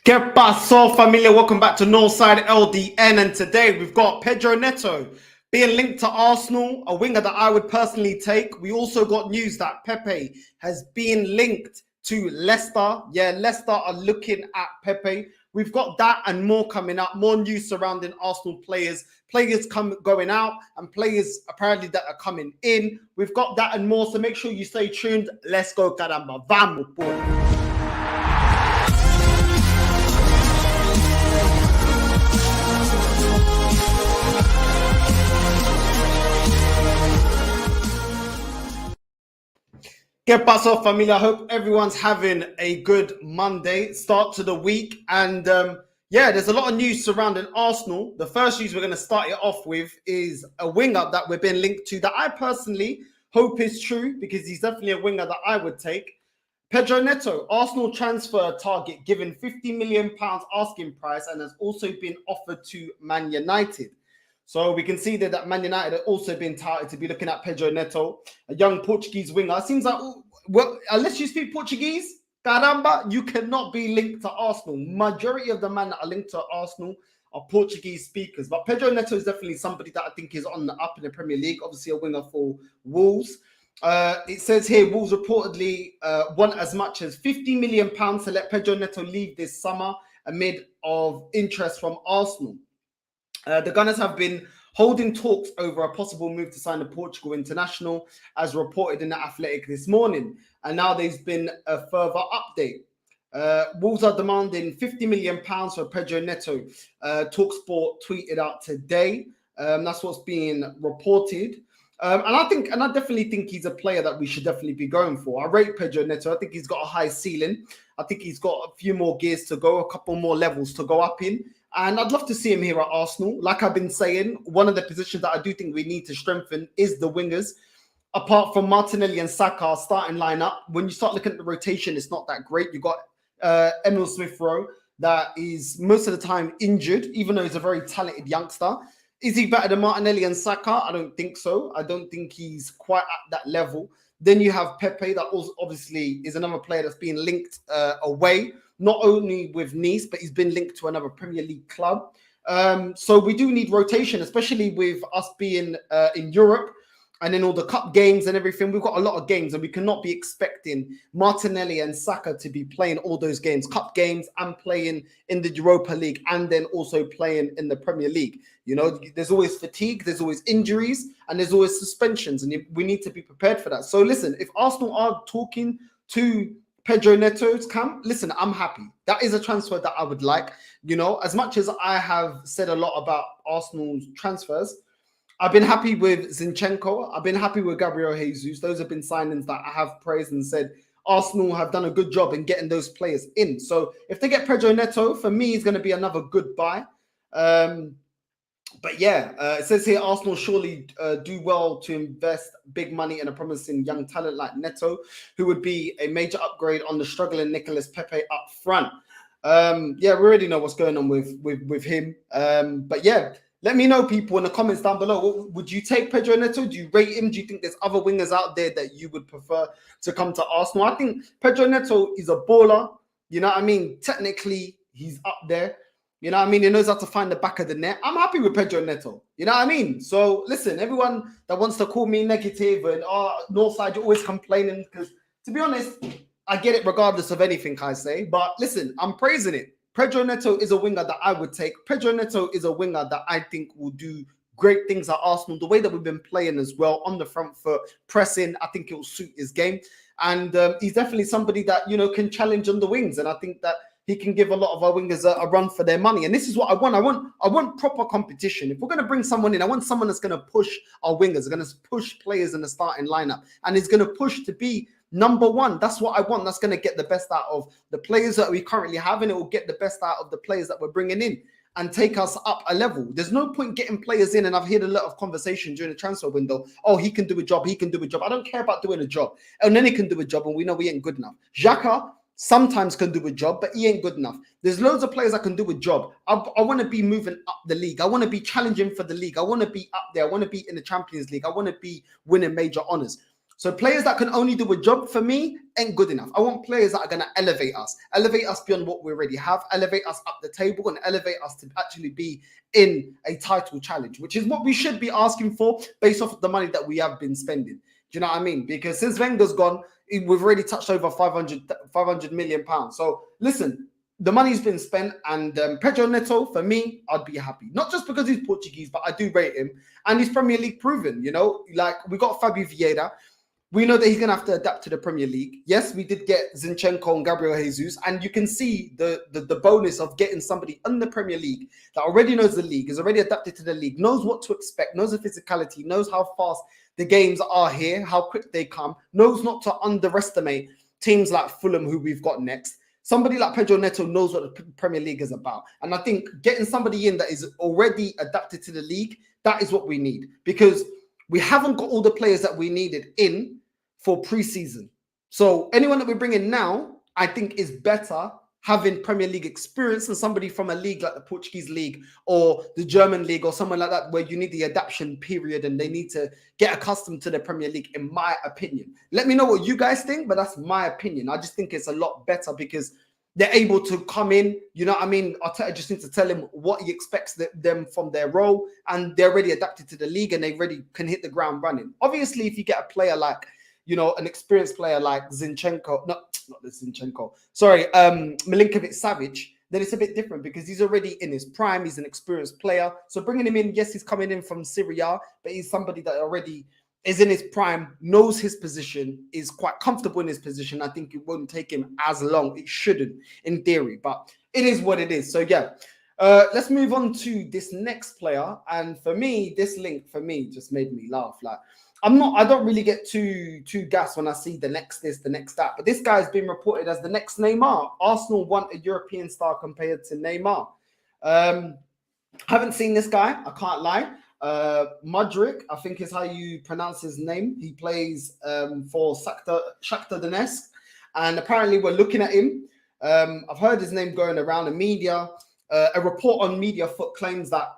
¿Qué pasó, familia? Welcome back to Northside LDN, and today we've got Pedro Neto being linked to Arsenal, a winger that I would personally take. We also got news that Pepe has been linked to Leicester. Yeah, Leicester are looking at Pepe. We've got that and more coming up, more news surrounding Arsenal players going out and players apparently that are coming in. We've got that and more, so make sure you stay tuned. Let's go, caramba. Vamos, boy. ¿Qué pasó, familia? I hope everyone's having a good Monday start to the week. And yeah, there's a lot of news surrounding Arsenal. The first news we're going to start it off with is a winger that we've been linked to that I personally hope is true, because he's definitely a winger that I would take. Pedro Neto, Arsenal transfer target given £50 million asking price and has also been offered to Man United. So we can see that Man United have also been touted to be looking at Pedro Neto, a young Portuguese winger. It seems like, well, unless you speak Portuguese, caramba, you cannot be linked to Arsenal. Majority of the men that are linked to Arsenal are Portuguese speakers. But Pedro Neto is definitely somebody that I think is on the up in the Premier League. Obviously a winger for Wolves. It says here, Wolves reportedly want as much as £50 million to let Pedro Neto leave this summer amid of interest from Arsenal. The Gunners have been holding talks over a possible move to sign the Portugal international, as reported in The Athletic this morning. And now there's been a further update. Wolves are demanding £50 million for Pedro Neto. TalkSport tweeted out today. That's what's being reported. And I definitely think he's a player that we should definitely be going for. I rate Pedro Neto. I think he's got a high ceiling. I think he's got a few more gears to go, a couple more levels to go up in. And I'd love to see him here at Arsenal. Like I've been saying, one of the positions that I do think we need to strengthen is the wingers. Apart from Martinelli and Saka starting lineup, when you start looking at the rotation, it's not that great. You've got Emil Smith-Rowe that is most of the time injured, even though he's a very talented youngster. Is he better than Martinelli and Saka? I don't think so. I don't think he's quite at that level. Then you have Pepe, that also obviously is another player that's being linked away, not only with Nice, but he's been linked to another Premier League club. So we do need rotation, especially with us being in Europe and then all the cup games and everything. We've got a lot of games and we cannot be expecting Martinelli and Saka to be playing all those games, cup games, and playing in the Europa League, and then also playing in the Premier League. You know, there's always fatigue, there's always injuries, and there's always suspensions, and we need to be prepared for that. So listen, if Arsenal are talking to Pedro Neto's camp, listen, I'm happy. That is a transfer that I would like. You know, as much as I have said a lot about Arsenal's transfers, I've been happy with Zinchenko. I've been happy with Gabriel Jesus. Those have been signings that I have praised and said Arsenal have done a good job in getting those players in. So if they get Pedro Neto, for me, it's going to be another good buy. But yeah, it says here, Arsenal surely do well to invest big money in a promising young talent like Neto, who would be a major upgrade on the struggling Nicolas Pepe up front. Yeah, we already know what's going on with him. But yeah, let me know, people, in the comments down below. Would you take Pedro Neto? Do you rate him? Do you think there's other wingers out there that you would prefer to come to Arsenal? I think Pedro Neto is a baller. You know what I mean? Technically, he's up there. You know what I mean? He knows how to find the back of the net. I'm happy with Pedro Neto. You know what I mean? So listen, everyone that wants to call me negative and Northside, you're always complaining, because to be honest, I get it regardless of anything I say. But listen, I'm praising it. Pedro Neto is a winger that I would take. Pedro Neto is a winger that I think will do great things at Arsenal. The way that we've been playing as well, on the front foot, pressing, I think it will suit his game. And he's definitely somebody that, you know, can challenge on the wings. And I think that he can give a lot of our wingers a run for their money. And this is what I want. I want proper competition. If we're going to bring someone in, I want someone that's going to push our wingers, going to push players in the starting lineup, and is going to push to be number one. That's what I want. That's going to get the best out of the players that we currently have, and it will get the best out of the players that we're bringing in and take us up a level. There's no point getting players in, and I've heard a lot of conversation during the transfer window. Oh, he can do a job. He can do a job. I don't care about doing a job. And then he can do a job, and we know he ain't good enough. Xhaka sometimes can do a job, but he ain't good enough. There's loads of players that can do a job. I want to be moving up the league. I want to be challenging for the league. I want to be up there. I want to be in the Champions League. I want to be winning major honours. So players that can only do a job for me ain't good enough. I want players that are going to elevate us beyond what we already have, elevate us up the table, and elevate us to actually be in a title challenge, which is what we should be asking for based off of the money that we have been spending. Do you know what I mean? Because since Wenger's gone, we've already touched over 500 million pounds. So listen, the money's been spent, and Pedro Neto, for me, I'd be happy. Not just because he's Portuguese, but I do rate him, and he's Premier League proven. You know, like we got Fabio Vieira. We know that he's going to have to adapt to the Premier League. Yes, we did get Zinchenko and Gabriel Jesus, and you can see the bonus of getting somebody in the Premier League that already knows the league, is already adapted to the league, knows what to expect, knows the physicality, knows how fast the games are here, how quick they come, knows not to underestimate teams like Fulham, who we've got next. Somebody like Pedro Neto knows what the Premier League is about. And I think getting somebody in that is already adapted to the league, that is what we need. Because we haven't got all the players that we needed in for pre-season. So anyone that we bring in now, I think is better having Premier League experience than somebody from a league like the Portuguese league or the German league or someone like that, where you need the adaptation period and they need to get accustomed to the Premier League, in my opinion. Let me know what you guys think, but that's my opinion. I just think it's a lot better because they're able to come in, you know what I mean? Arteta just needs to tell him what he expects them from their role, and they're already adapted to the league and they already can hit the ground running. Obviously, if you get a player like, you know, an experienced player like Zinchenko, not the Zinchenko, sorry, Milinkovic-Savic, then it's a bit different because he's already in his prime. He's an experienced player. So bringing him in, yes, he's coming in from Syria, but he's somebody that already is in his prime, knows his position, is quite comfortable in his position. I think it won't take him as long. It shouldn't, in theory, but it is what it is. So yeah, let's move on to this next player. And for me, this link for me just made me laugh. Like, I don't really get too gassed when I see the next this, the next that. But this guy's been reported as the next Neymar. Arsenal want a European star compared to Neymar. Haven't seen this guy, I can't lie. Mudryk, I think is how you pronounce his name. He plays for Shakhtar Donetsk, and apparently we're looking at him. I've heard his name going around the media. A report on Media Foot claims that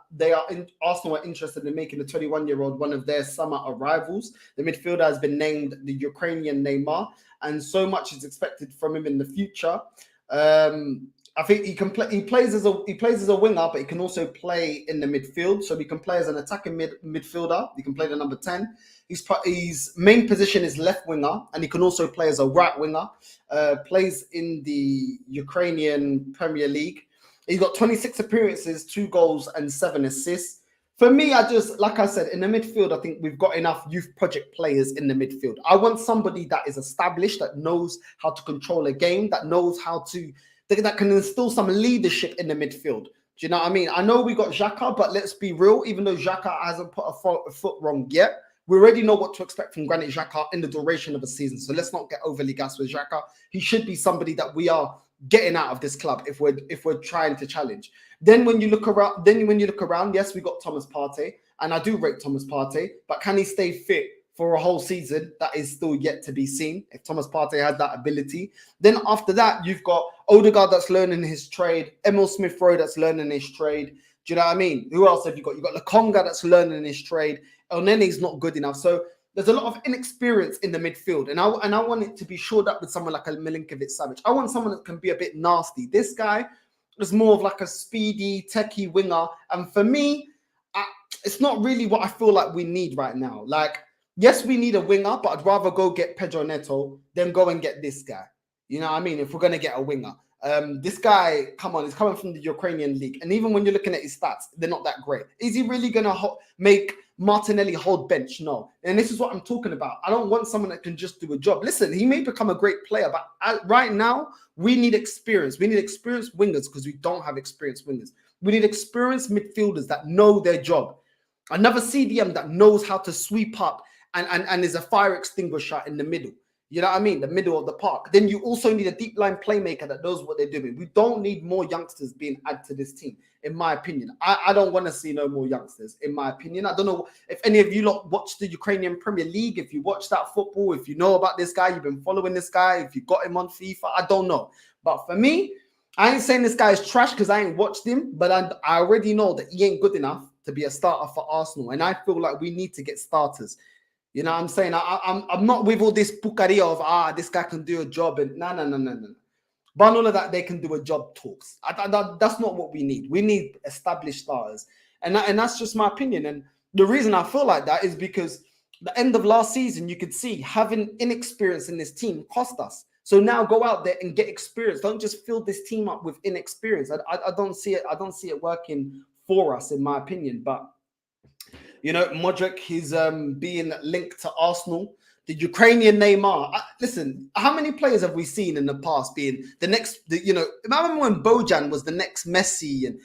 Arsenal are interested in making the 21-year-old one of their summer arrivals. The midfielder has been named the Ukrainian Neymar, and so much is expected from him in the future. I think he can play. He plays as a winger, but he can also play in the midfield. So he can play as an attacking midfielder. He can play the number 10. His main position is left winger, and he can also play as a right winger. Plays in the Ukrainian Premier League. He's got 26 appearances, 2 goals, and 7 assists. For me, like I said, in the midfield, I think we've got enough youth project players in the midfield. I want somebody that is established, that knows how to control a game, that knows how to, that can instill some leadership in the midfield. Do you know what I mean? I know we got Xhaka, but let's be real, even though Xhaka hasn't put a foot wrong yet, we already know what to expect from Granit Xhaka in the duration of a season. So let's not get overly gassed with Xhaka. He should be somebody that we are getting out of this club if we're trying to challenge. Then when you look around, yes, we got Thomas Partey, and I do rate Thomas Partey, but can he stay fit for a whole season? That is still yet to be seen, if Thomas Partey has that ability. Then after that, you've got Odegaard that's learning his trade, Emil Smith-Rowe that's learning his trade. Do you know what I mean? Who else have you got? You've got Lokonga that's learning his trade. El Nene's not good enough. So there's a lot of inexperience in the midfield, and I want it to be shored up with someone like a Milinkovic-Savic. I want someone that can be a bit nasty. This guy is more of like a speedy, techie winger, and for me, it's not really what I feel like we need right now. Like, yes, we need a winger, but I'd rather go get Pedro Neto than go and get this guy. You know what I mean? If we're gonna get a winger, this guy, come on, he's coming from the Ukrainian league, and even when you're looking at his stats, they're not that great. Is he really gonna make Martinelli hold bench? No. And this is what I'm talking about. I don't want someone that can just do a job. Listen, he may become a great player, but right now we need experience. We need experienced wingers because we don't have experienced wingers. We need experienced midfielders that know their job. Another CDM that knows how to sweep up and is a fire extinguisher in the middle. You know what I mean? The middle of the park. Then you also need a deep line playmaker that knows what they're doing. We don't need more youngsters being added to this team, in my opinion. I don't want to see no more youngsters, in my opinion. I don't know if any of you lot watch the Ukrainian Premier League, if you watch that football, if you know about this guy, you've been following this guy, if you got him on FIFA, I don't know. But for me, I ain't saying this guy is trash because I ain't watched him, but I already know that he ain't good enough to be a starter for Arsenal. And I feel like we need to get starters. You know what I'm saying? I'm not with all this pucaria of, this guy can do a job. And no. But all of that, they can do a job talks. That's not what we need. We need established stars. And that's just my opinion. And the reason I feel like that is because the end of last season, you could see having inexperience in this team cost us. So now go out there and get experience. Don't just fill this team up with inexperience. I don't see it. I don't see it working for us, in my opinion. But Mudryk, he's being linked to Arsenal. The Ukrainian Neymar. Listen, how many players have we seen in the past being the next? I remember when Bojan was the next Messi, and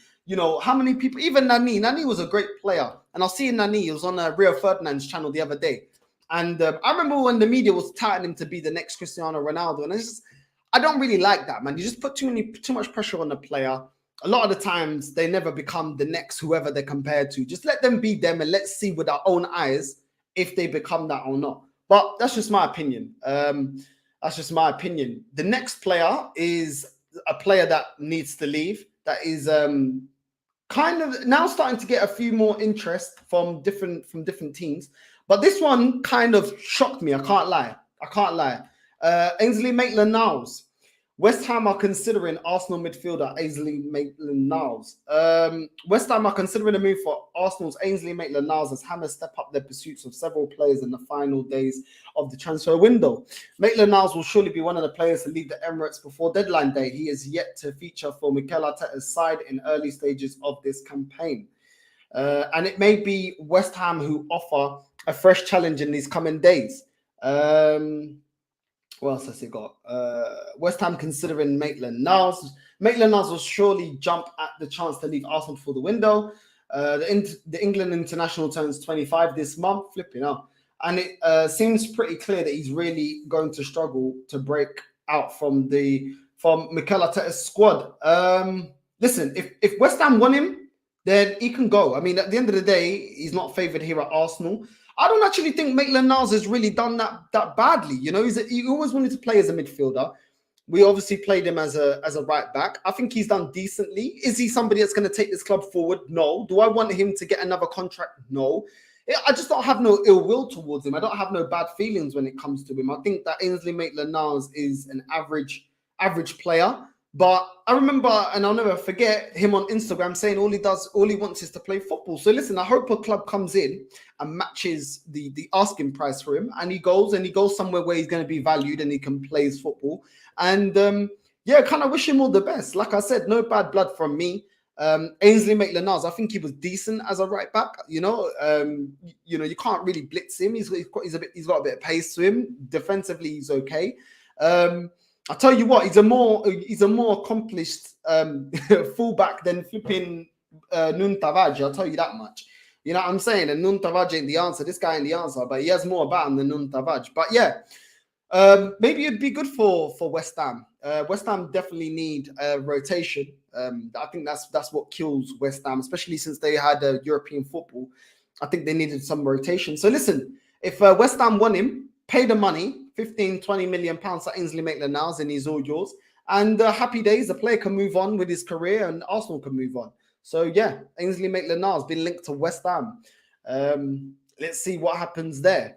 how many people? Even Nani. Nani was a great player, and I was seeing Nani. He was on Rio Ferdinand's channel the other day, and I remember when the media was touting him to be the next Cristiano Ronaldo, and I don't really like that, man. You just put too much pressure on the player. A lot of the times they never become the next whoever they're compared to. Just let them be them, and let's see with our own eyes if they become that or not. But that's just my opinion. That's just my opinion. The next player is a player that needs to leave. That is kind of now starting to get a few more interest from different teams. But this one kind of shocked me. I can't lie. Ainsley Maitland-Niles. West Ham are considering Arsenal midfielder Ainsley Maitland-Niles. West Ham are considering a move for Arsenal's Ainsley Maitland-Niles as Hammers step up their pursuits of several players in the final days of the transfer window. Maitland-Niles will surely be one of the players to leave the Emirates before deadline day. He is yet to feature for Mikel Arteta's side in early stages of this campaign. And it may be West Ham who offer a fresh challenge in these coming days. What else has he got? West Ham considering Maitland-Niles. Maitland-Niles will surely jump at the chance to leave Arsenal before the window. The England international turns 25 this month, flipping out. And it seems pretty clear that he's really going to struggle to break out from Mikel Arteta's squad. Listen, if West Ham want him, then he can go. I mean, at the end of the day, he's not favoured here at Arsenal. I don't actually think Maitland-Niles has really done that badly. He always wanted to play as a midfielder. We obviously played him as a right back. I think he's done decently. Is he somebody that's going to take this club forward? No. Do I want him to get another contract? No. I just don't have no ill will towards him. I don't have no bad feelings when it comes to him. I think that Ainsley Maitland-Niles is an average player. But I remember, and I'll never forget, him on Instagram saying all he wants is to play football. So listen, I hope a club comes in and matches the asking price for him, and he goes somewhere where he's going to be valued and he can play his football. And kind of wish him all the best. Like I said, no bad blood from me. Ainsley Maitland-Niles, I think he was decent as a right back. You can't really blitz him. He's got a bit of pace to him. Defensively, he's okay. I tell you what, he's a more accomplished fullback than flipping Nun Tavares. I'll tell you that much. You know what I'm saying? And Nun Tavares ain't the answer. This guy ain't the answer, but he has more about him than Nun Tavares. But yeah, maybe it'd be good for West Ham. West Ham definitely need a rotation. I think that's what kills West Ham, especially since they had European football. I think they needed some rotation. So listen, if West Ham want him, pay the money. 15-20 million pounds to Ainsley Maitland-Niles, and he's all yours. And happy days, the player can move on with his career, and Arsenal can move on. So yeah, Ainsley Maitland-Niles been linked to West Ham. Let's see what happens there.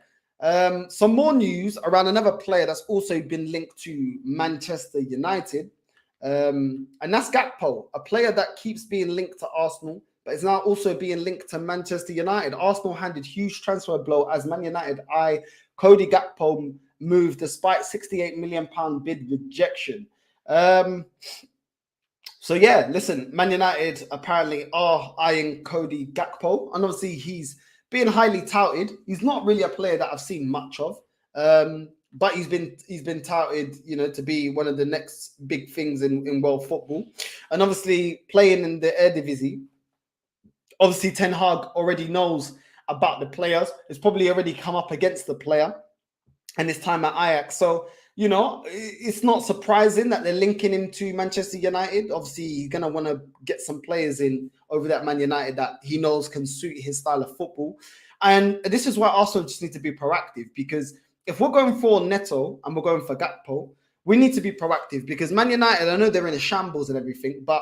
Some more news around another player that's also been linked to Manchester United, and that's Gakpo, a player that keeps being linked to Arsenal, but is now also being linked to Manchester United. Arsenal handed huge transfer blow as Man United eye Cody Gakpo move despite £68 million bid rejection. So yeah, listen, Man United apparently are eyeing Cody Gakpo, and obviously he's being highly touted. He's not really a player that I've seen much of, but he's been touted, to be one of the next big things in world football, and obviously playing in the Eredivisie. Obviously, Ten Hag already knows about the players. It's probably already come up against the player and his time at Ajax. So, it's not surprising that they're linking him to Manchester United. Obviously, he's going to want to get some players in over that Man United that he knows can suit his style of football. And this is why Arsenal just need to be proactive, because if we're going for Neto and we're going for Gakpo, we need to be proactive, because Man United, I know they're in a shambles and everything, but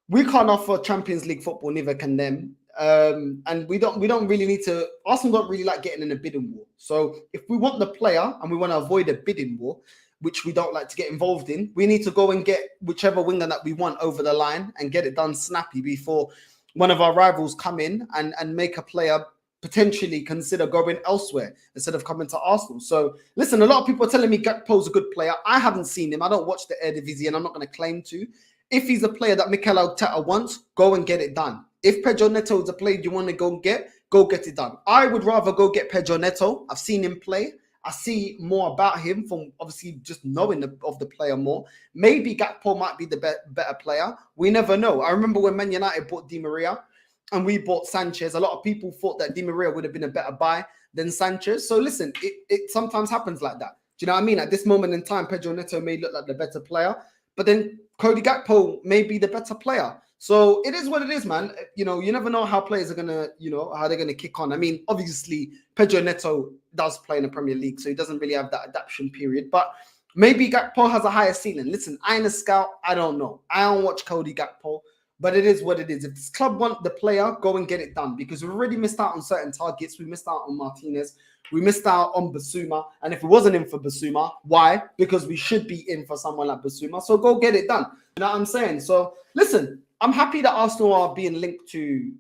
we can't offer Champions League football, neither can them. And we don't really need to. Arsenal don't really like getting in a bidding war. So if we want the player and we want to avoid a bidding war, which we don't like to get involved in, we need to go and get whichever winger that we want over the line and get it done snappy before one of our rivals come in and make a player potentially consider going elsewhere instead of coming to Arsenal. So listen, a lot of people are telling me Gakpo's a good player. I haven't seen him. I don't watch the Eredivisie and I'm not going to claim to. If he's a player that Mikel Arteta wants, go and get it done. If Pedro Neto is a player you want to go get it done. I would rather go get Pedro Neto. I've seen him play. I see more about him from obviously just knowing of the player more. Maybe Gakpo might be the better player. We never know. I remember when Man United bought Di Maria and we bought Sanchez. A lot of people thought that Di Maria would have been a better buy than Sanchez. So listen, it sometimes happens like that. Do you know what I mean? At this moment in time, Pedro Neto may look like the better player, but then Cody Gakpo may be the better player. So it is what it is, man. You know, you never know how players are going to, how they're going to kick on. I mean, obviously, Pedro Neto does play in the Premier League, so he doesn't really have that adaptation period. But maybe Gakpo has a higher ceiling. Listen, I ain't a scout. I don't know. I don't watch Cody Gakpo, but it is what it is. If this club want the player, go and get it done because we've already missed out on certain targets. We missed out on Martinez. We missed out on Basuma. And if it wasn't in for Basuma, why? Because we should be in for someone like Basuma. So go get it done. You know what I'm saying? So listen, I'm happy that Arsenal are being linked to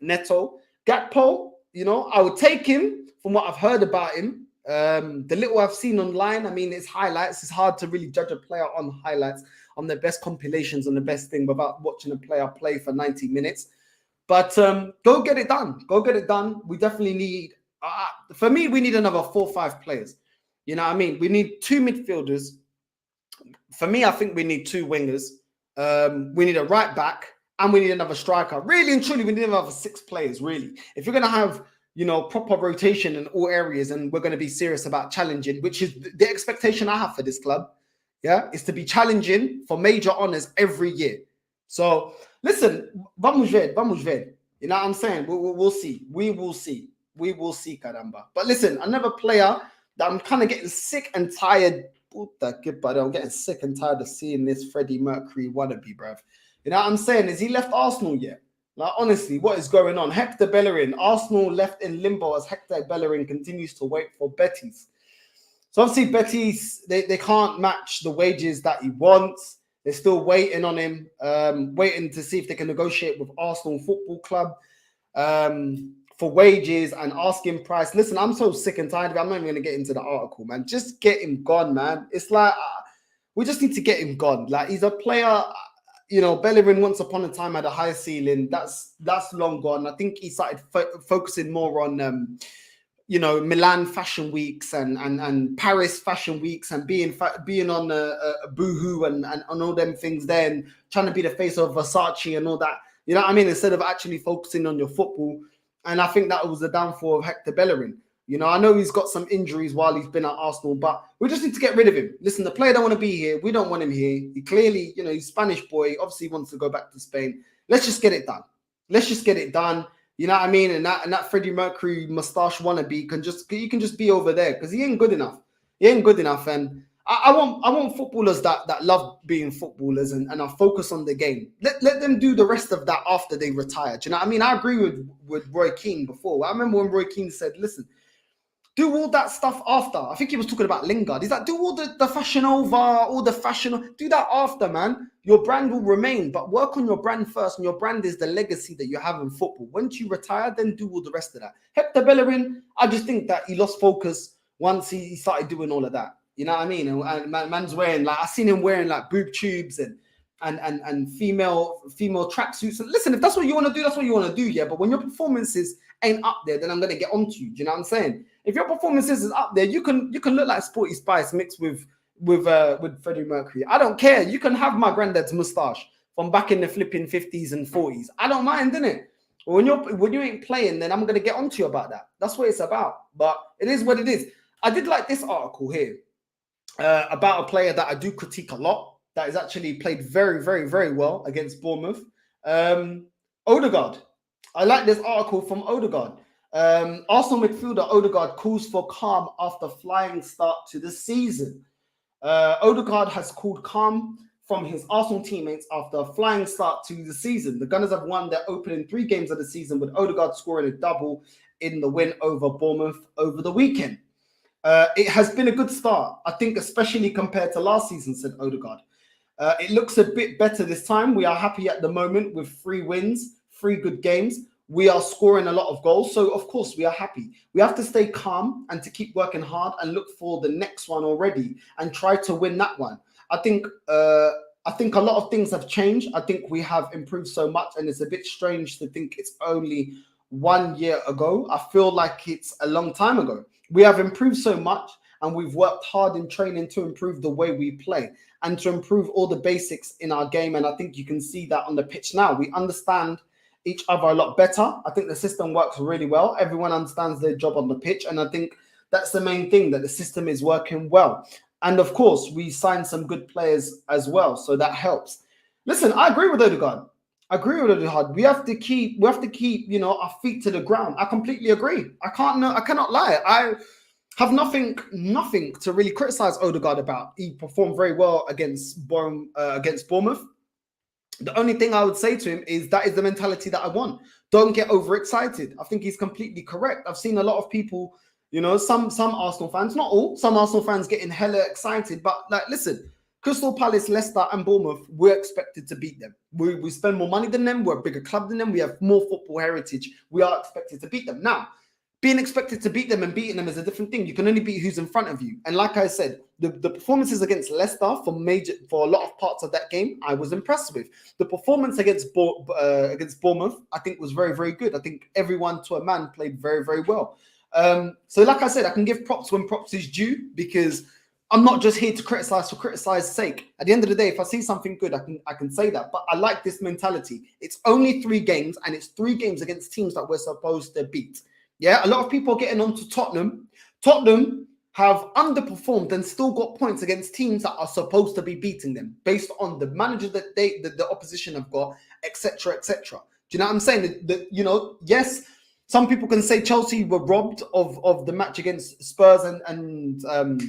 Neto. Gakpo, I would take him from what I've heard about him. The little I've seen online, I mean, it's highlights. It's hard to really judge a player on highlights, on the best compilations, on the best thing without watching a player play for 90 minutes. But go get it done. Go get it done. We definitely need, for me, we need another 4 or 5 players. You know what I mean? We need 2 midfielders. For me, I think we need 2 wingers. We need a right back and we need another striker. Really and truly, we need another 6 players, really. If you're going to have, proper rotation in all areas and we're going to be serious about challenging, which is the expectation I have for this club, is to be challenging for major honours every year. So, listen, vamos ver. You know what I'm saying? We'll see. We will see, caramba. But listen, another player that I'm kind of getting sick and tired. I'm getting sick and tired of seeing this Freddie Mercury wannabe, bruv. You know what I'm saying? Has he left Arsenal yet? Like, honestly, what is going on? Hector Bellerin, Arsenal left in limbo as Hector Bellerin continues to wait for Betis. So obviously Betis, they can't match the wages that he wants. They're still waiting on him, waiting to see if they can negotiate with Arsenal Football Club for wages and asking price. Listen, I'm so sick and tired of it. I'm not even going to get into the article, man. Just get him gone, man. It's like, we just need to get him gone. Like, he's a player, Bellerin once upon a time had a high ceiling. That's long gone. I think he started focusing more on, Milan fashion weeks and Paris fashion weeks and being on a Boohoo and all them things there and trying to be the face of Versace and all that. You know what I mean? Instead of actually focusing on your football. And I think that was the downfall of Hector Bellerin. I know he's got some injuries while he's been at Arsenal, but we just need to get rid of him. Listen, the player don't want to be here. We don't want him here. He clearly, he's Spanish boy. Obviously, he wants to go back to Spain. Let's just get it done. You know what I mean? And that Freddie Mercury mustache wannabe can just be over there because he ain't good enough. And I want footballers that love being footballers and are focused on the game. Let them do the rest of that after they retire. Do you know what I mean? I agree with Roy Keane before. I remember when Roy Keane said, listen, do all that stuff after. I think he was talking about Lingard. He's like, do all the fashion over, all the fashion. Do that after, man. Your brand will remain, but work on your brand first. And your brand is the legacy that you have in football. Once you retire, then do all the rest of that. Hector Bellerin, I just think that he lost focus once he started doing all of that. You know what I mean? And man's wearing, like, I've seen him wearing like boob tubes and female tracksuits. Listen, if that's what you want to do, that's what you want to do, yeah. But when your performances ain't up there, then I'm gonna get onto you. Do you know what I'm saying? If your performances is up there, you can look like Sporty Spice mixed with Freddie Mercury. I don't care. You can have my granddad's mustache from back in the flipping 50s and 40s. I don't mind, innit? When you ain't playing, then I'm gonna get onto you about that. That's what it's about. But it is what it is. I did like this article here about a player that I do critique a lot. That is actually played very, very, very well against Bournemouth. Odegaard. I like this article from Odegaard. Arsenal midfielder Odegaard calls for calm after flying start to the season. Odegaard has called calm from his Arsenal teammates after a flying start to the season. The Gunners have won their opening 3 games of the season, with Odegaard scoring a double in the win over Bournemouth over the weekend. It has been a good start, I think, especially compared to last season, said Odegaard. It looks a bit better this time. We are happy at the moment with 3 wins, 3 good games. We are scoring a lot of goals. So, of course, we are happy. We have to stay calm and to keep working hard and look for the next one already and try to win that one. I think a lot of things have changed. I think we have improved so much, and it's a bit strange to think it's only 1 year ago. I feel like it's a long time ago. We have improved so much, and we've worked hard in training to improve the way we play and to improve all the basics in our game. And I think you can see that on the pitch now. We understand each other a lot better. I think the system works really well. Everyone understands their job on the pitch, and I think that's the main thing, that the system is working well. And of course, we signed some good players as well, so that helps. Listen, I agree with Odegaard. We have to keep, our feet to the ground. I completely agree. I cannot lie. I have nothing to really criticize Odegaard about. He performed very well against Bournemouth. The only thing I would say to him is that is the mentality that I want. Don't get overexcited. I think he's completely correct. I've seen a lot of people, some Arsenal fans, not all, some Arsenal fans getting hella excited. But listen, Crystal Palace, Leicester and Bournemouth, we're expected to beat them. We spend more money than them. We're a bigger club than them. We have more football heritage. We are expected to beat them. Now, being expected to beat them and beating them is a different thing. You can only beat who's in front of you. And like I said, the performances against Leicester for a lot of parts of that game, I was impressed with. The performance against Bournemouth, I think, was very, very good. I think everyone to a man played very, very well. So like I said, I can give props when props is due, because I'm not just here to criticize for criticising's sake. At the end of the day, if I see something good, I can say that. But I like this mentality. It's only 3 games, and it's 3 games against teams that we're supposed to beat. Yeah, a lot of people are getting on to Tottenham. Tottenham have underperformed and still got points against teams that are supposed to be beating them based on the manager that the opposition have got, etc., etc. Do you know what I'm saying? Yes, some people can say Chelsea were robbed of the match against Spurs and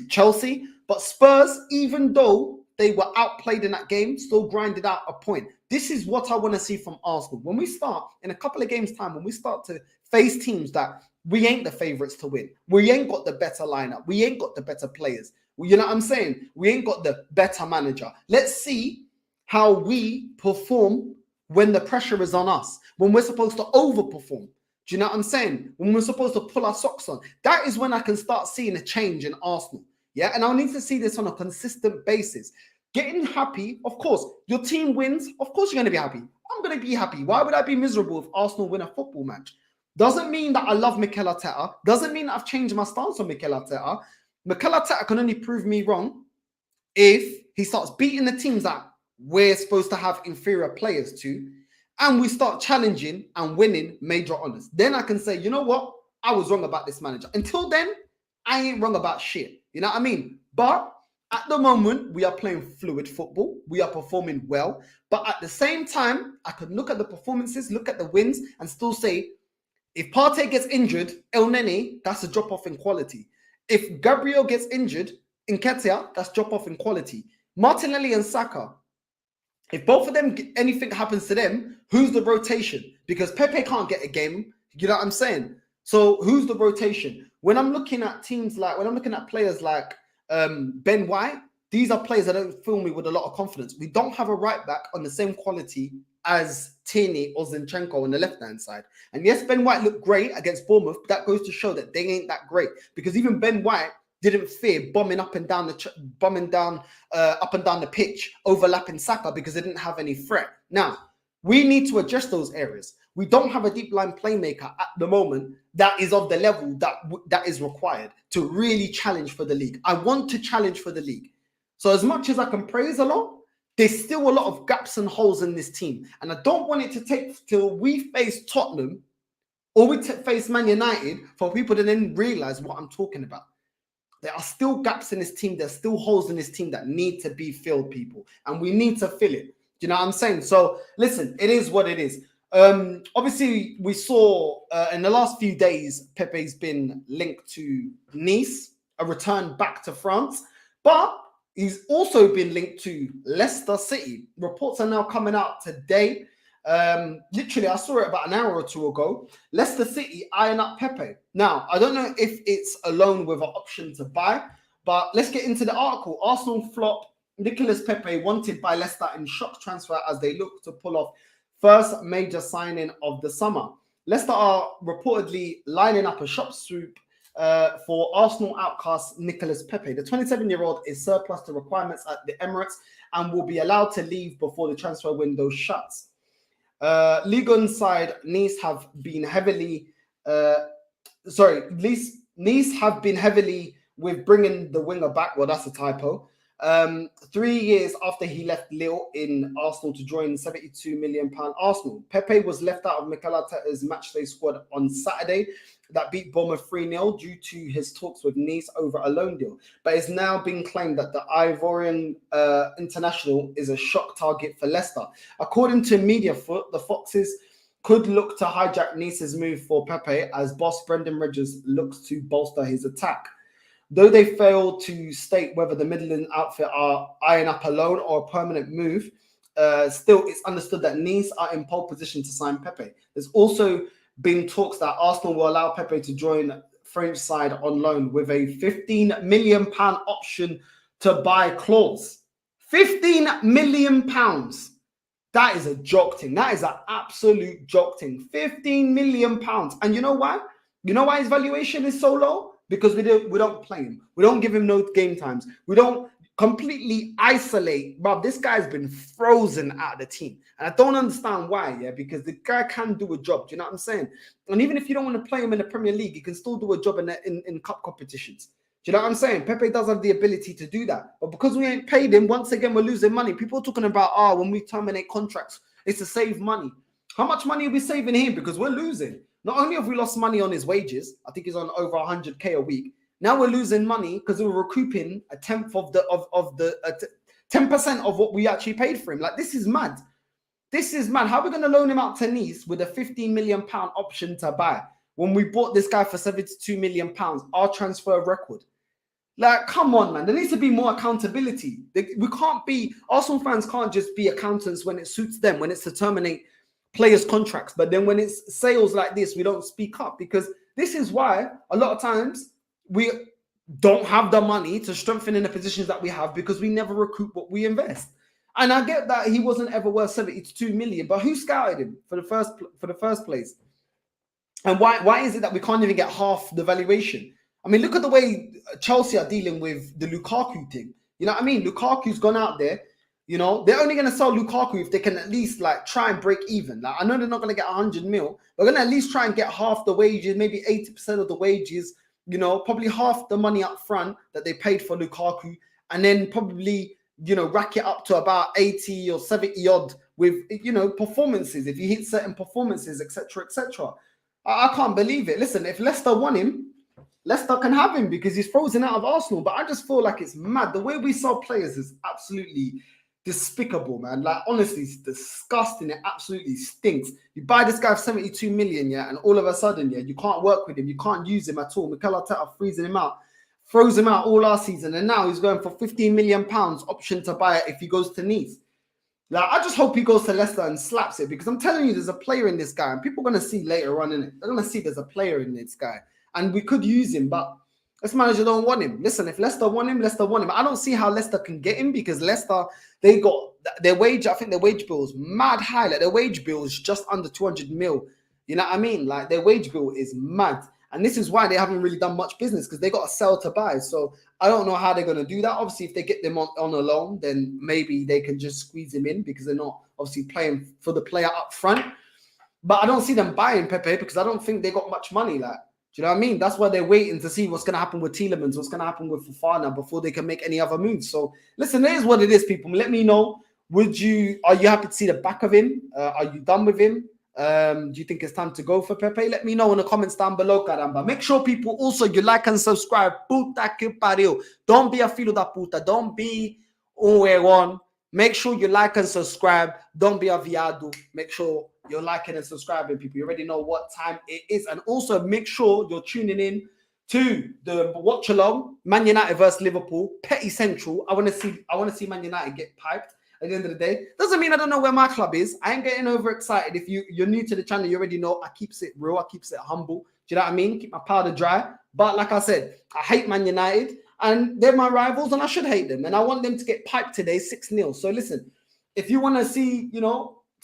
Chelsea, but Spurs, even though they were outplayed in that game, still grinded out a point. This is what I want to see from Arsenal. When we start, in a couple of games' time, when we start to face teams that we ain't the favourites to win, we ain't got the better lineup, we ain't got the better players, you know what I'm saying? We ain't got the better manager. Let's see how we perform when the pressure is on us, when we're supposed to overperform. Do you know what I'm saying? When we're supposed to pull our socks on. That is when I can start seeing a change in Arsenal. Yeah, and I'll need to see this on a consistent basis. Getting happy, of course. Your team wins, of course you're going to be happy. I'm going to be happy. Why would I be miserable if Arsenal win a football match? Doesn't mean that I love Mikel Arteta. Doesn't mean that I've changed my stance on Mikel Arteta. Mikel Arteta can only prove me wrong if he starts beating the teams that we're supposed to have inferior players to, and we start challenging and winning major honours. Then I can say, you know what? I was wrong about this manager. Until then, I ain't wrong about shit. You know what I mean? But at the moment, we are playing fluid football. We are performing well. But at the same time, I could look at the performances, look at the wins, and still say, if Partey gets injured, El Neni, that's a drop-off in quality. If Gabriel gets injured, Nketiah, that's drop-off in quality. Martinelli and Saka, if both of them, anything happens to them, who's the rotation? Because Pepe can't get a game. You know what I'm saying? So who's the rotation? When I'm looking at players like Ben White, these are players that don't fill me with a lot of confidence. We don't have a right back on the same quality as Tierney or Zinchenko on the left-hand side. And yes, Ben White looked great against Bournemouth, but that goes to show that they ain't that great. Because even Ben White didn't fear bombing up and down the pitch, overlapping Saka, because they didn't have any threat. Now, we need to adjust those areas. We don't have a deep line playmaker at the moment that is of the level that is required to really challenge for the league. I want to challenge for the league. So as much as I can praise a lot, there's still a lot of gaps and holes in this team. And I don't want it to take till we face Tottenham or we face Man United for people to then realize what I'm talking about. There are still gaps in this team. There's still holes in this team that need to be filled, people. And we need to fill it. Do you know what I'm saying? So, listen, it is what it is. Obviously, we saw in the last few days, Pepe's been linked to Nice, a return back to France. But He's also been linked to Leicester City. Reports are now coming out today. Literally, I saw it about an hour or two ago. Leicester City eyeing up Pepe. Now, I don't know if it's a loan with an option to buy, but let's get into the article. Arsenal flop Nicolas Pepe wanted by Leicester in shock transfer as they look to pull off first major signing of the summer. Leicester are reportedly lining up a shop swoop for Arsenal outcast Nicolas Pepe. The 27-year-old is surplus to requirements at the Emirates and will be allowed to leave before the transfer window shuts. Ligue 1 side Nice have been heavily with bringing the winger back. Well, that's a typo. 3 years after he left Lille in Arsenal to join £72 million Arsenal. Pepe was left out of Mikel Arteta's matchday squad on Saturday that beat Bournemouth 3-0 due to his talks with Nice over a loan deal. But it's now been claimed that the Ivorian international is a shock target for Leicester. According to Mediafoot, the Foxes could look to hijack Nice's move for Pepe as boss Brendan Rodgers looks to bolster his attack. Though they failed to state whether the Midland outfit are eyeing up a loan or a permanent move, still it's understood that Nice are in pole position to sign Pepe. There's also been talks that Arsenal will allow Pepe to join French side on loan with a £15 million option to buy clause. £15 million. That is a joke thing. That is an absolute joke thing. £15 million. And you know why? You know why his valuation is so low? Because we don't play him. We don't give him no game times. We don't completely isolate. Bro, this guy's been frozen out of the team. And I don't understand why, yeah, because the guy can do a job. Do you know what I'm saying? And even if you don't want to play him in the Premier League, he can still do a job in cup competitions. Do you know what I'm saying? Pepe does have the ability to do that. But because we ain't paid him, once again, we're losing money. People are talking about, when we terminate contracts, it's to save money. How much money are we saving here? Because we're losing. Not only have we lost money on his wages, I think he's on over 100k a week. Now we're losing money because we're recouping a tenth of the 10% of what we actually paid for him. Like, this is mad. This is mad. How are we going to loan him out to Nice with a £15 million option to buy when we bought this guy for £72 million, our transfer record? Like, come on, man. There needs to be more accountability. We can't be, Arsenal fans can't just be accountants when it suits them, when it's to terminate players' contracts. But then when it's sales like this, we don't speak up, because this is why a lot of times we don't have the money to strengthen in the positions that we have, because we never recoup what we invest. And I get that he wasn't ever worth 72 million, but who scouted him for the first place? And why is it that we can't even get half the valuation? I mean, look at the way Chelsea are dealing with the Lukaku thing. You know what I mean? Lukaku's gone out there. You know, they're only going to sell Lukaku if they can at least like try and break even. Like, I know they're not going to get 100 mil. They're going to at least try and get half the wages, maybe 80% of the wages, you know, probably half the money up front that they paid for Lukaku, and then probably, you know, rack it up to about 80 or 70 odd with, you know, performances. If you hit certain performances, etc., etc. I can't believe it. Listen, if Leicester want him, Leicester can have him because he's frozen out of Arsenal. But I just feel like it's mad. The way we sell players is absolutely despicable, man. Like, honestly, it's disgusting. It absolutely stinks. You buy this guy for 72 million, yeah, and all of a sudden, yeah, you can't work with him. You can't use him at all. Mikel Arteta freezing him out, froze him out all last season, and now he's going for £15 million option to buy it if he goes to Nice. Like, I just hope he goes to Leicester and slaps it, because I'm telling you, there's a player in this guy, and people are going to see later on in it. They're going to see there's a player in this guy, and we could use him, but this manager don't want him. Listen, if Leicester want him, Leicester want him. I don't see how Leicester can get him, because Leicester, they got their wage. I think their wage bill is mad high. Like, their wage bill is just under 200 mil. You know what I mean? Like, their wage bill is mad. And this is why they haven't really done much business, because they got to sell to buy. So I don't know how they're going to do that. Obviously, if they get them on a loan, then maybe they can just squeeze him in, because they're not obviously playing for the player up front. But I don't see them buying Pepe, because I don't think they got much money. Like, do you know what I mean? That's why they're waiting to see what's going to happen with Tielemans, what's going to happen with Fofana before they can make any other moves. So listen, it is what it is, people. Let me know. Are you happy to see the back of him? Are you done with him? Do you think it's time to go for Pepe? Let me know in the comments down below, caramba. Make sure, people, also you like and subscribe. Puta que pariu. Don't be a filho da puta. Don't be un. Make sure you like and subscribe. Don't be a viado. Make sure you're liking and subscribing, people. You already know what time it is. And also make sure you're tuning in to the watch along, Man United versus Liverpool, petty central. I want to see Man United get piped at the end of the day. Doesn't mean I don't know where my club is. I ain't getting overexcited. If you're new to the channel, you already know I keeps it real, I keeps it humble. Do you know what I mean? Keep my powder dry. But like I said, I hate Man United and they're my rivals and I should hate them. And I want them to get piped today 6-0. So listen, if you want to see,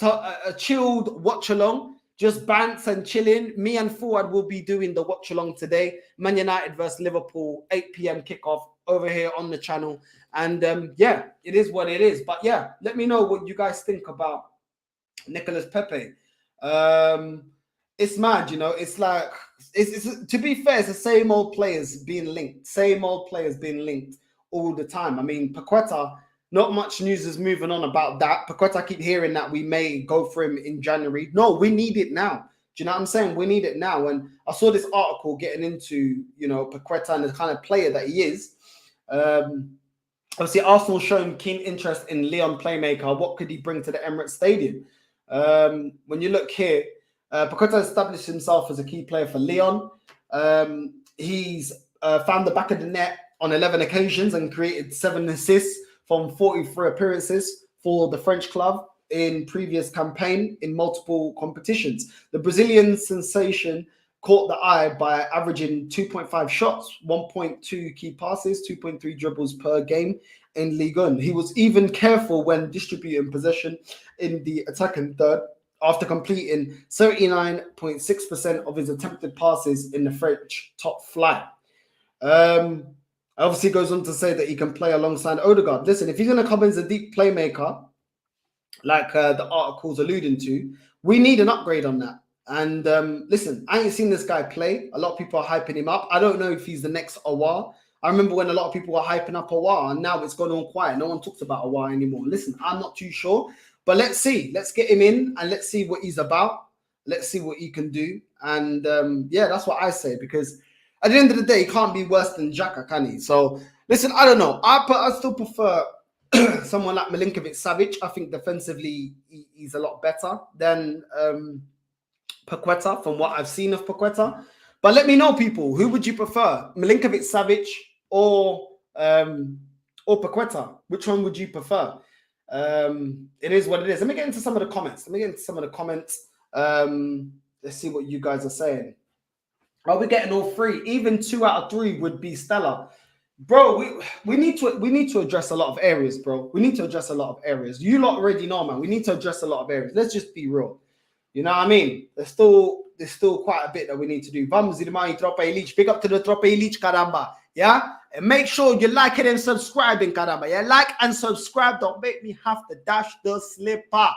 a chilled watch along, just bants and chilling, me and Fuad will be doing the watch along today. Man United versus Liverpool, 8 p.m. kickoff over here on the channel. And yeah, it is what it is. But yeah, let me know what you guys think about Nicolas Pepe. It's mad, it's like, it's to be fair, it's the same old players being linked, all the time. I mean, Paqueta, not much news is moving on about that. Paqueta, I keep hearing that we may go for him in January. No, we need it now. Do you know what I'm saying? We need it now. And I saw this article getting into, Paqueta and the kind of player that he is. Obviously, Arsenal showing keen interest in Leon playmaker. What could he bring to the Emirates Stadium? When you look here, Paqueta established himself as a key player for Leon. He's found the back of the net on 11 occasions and created 7 assists from 43 appearances for the French club in previous campaign in multiple competitions. The Brazilian sensation caught the eye by averaging 2.5 shots, 1.2 key passes, 2.3 dribbles per game in Ligue 1. He was even careful when distributing possession in the attacking third after completing 79.6% of his attempted passes in the French top flight. Obviously goes on to say that he can play alongside Odegaard. Listen, if he's going to come in as a deep playmaker, like the article's alluding to, we need an upgrade on that. And listen, I ain't seen this guy play. A lot of people are hyping him up. I don't know if he's the next Aouar. I remember when a lot of people were hyping up Aouar, and now it's gone on quiet. No one talks about Aouar anymore. Listen, I'm not too sure. But let's see. Let's get him in and let's see what he's about. Let's see what he can do. And yeah, that's what I say, because at the end of the day, he can't be worse than Xhaka, can he? So, listen, I don't know. I still prefer someone like Milinkovic-Savic. I think defensively, he's a lot better than Paqueta, from what I've seen of Paqueta. But let me know, people, who would you prefer? Milinkovic-Savic or Paqueta? Which one would you prefer? It is what it is. Let me get into some of the comments. Let's see what you guys are saying. Are we getting all 3? Even 2 out of 3 would be stellar. Bro, we need to address a lot of areas, bro. We need to address a lot of areas. You lot already know, man. We need to address a lot of areas. Let's just be real. You know what I mean? There's still quite a bit that we need to do. Vamos, irmão, Tropa Elite. Big up to the Tropa Elite, caramba. Yeah? And make sure you like it and subscribing, caramba. Yeah? Like and subscribe. Don't make me have to dash the slipper.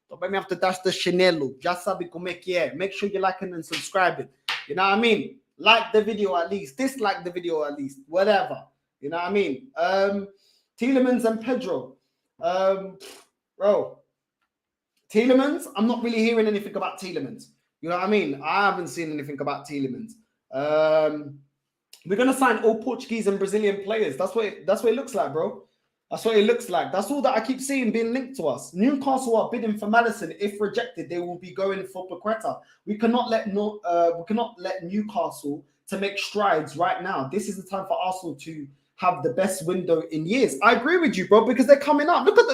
Don't make me have to dash the chinelo. Just sabe como é que é. Make sure you like and subscribing. You know what I mean? Like the video at least. Dislike the video at least. Whatever. You know what I mean? Tielemans and Pedro. Bro. Tielemans, I'm not really hearing anything about Tielemans. You know what I mean? I haven't seen anything about Tielemans. We're going to sign all Portuguese and Brazilian players. That's what it looks like, bro. That's what it looks like. That's all that I keep seeing being linked to us. Newcastle are bidding for Maddison. If rejected, they will be going for Paqueta. We cannot let Newcastle to make strides right now. This is the time for Arsenal to have the best window in years. I agree with you, bro, because they're coming up. Look at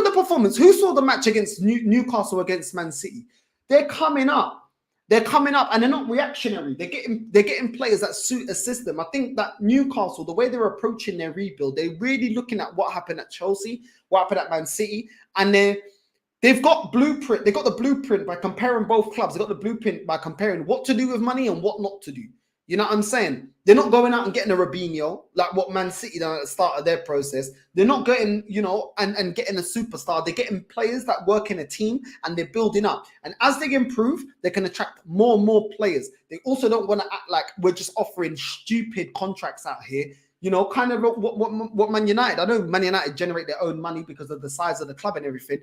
the performance. Who saw the match against Newcastle against Man City? They're coming up. They're coming up, and they're not reactionary. They're getting players that suit a system. I think that Newcastle, the way they're approaching their rebuild, they're really looking at what happened at Chelsea, what happened at Man City, and they've got blueprint. They got the blueprint by comparing both clubs. They got the blueprint by comparing what to do with money and what not to do. You know what I'm saying? They're not going out and getting a Robinho like what Man City done at the start of their process. They're not getting, and getting a superstar. They're getting players that work in a team and they're building up. And as they improve, they can attract more and more players. They also don't want to act like we're just offering stupid contracts out here. Kind of what Man United. I know Man United generate their own money because of the size of the club and everything.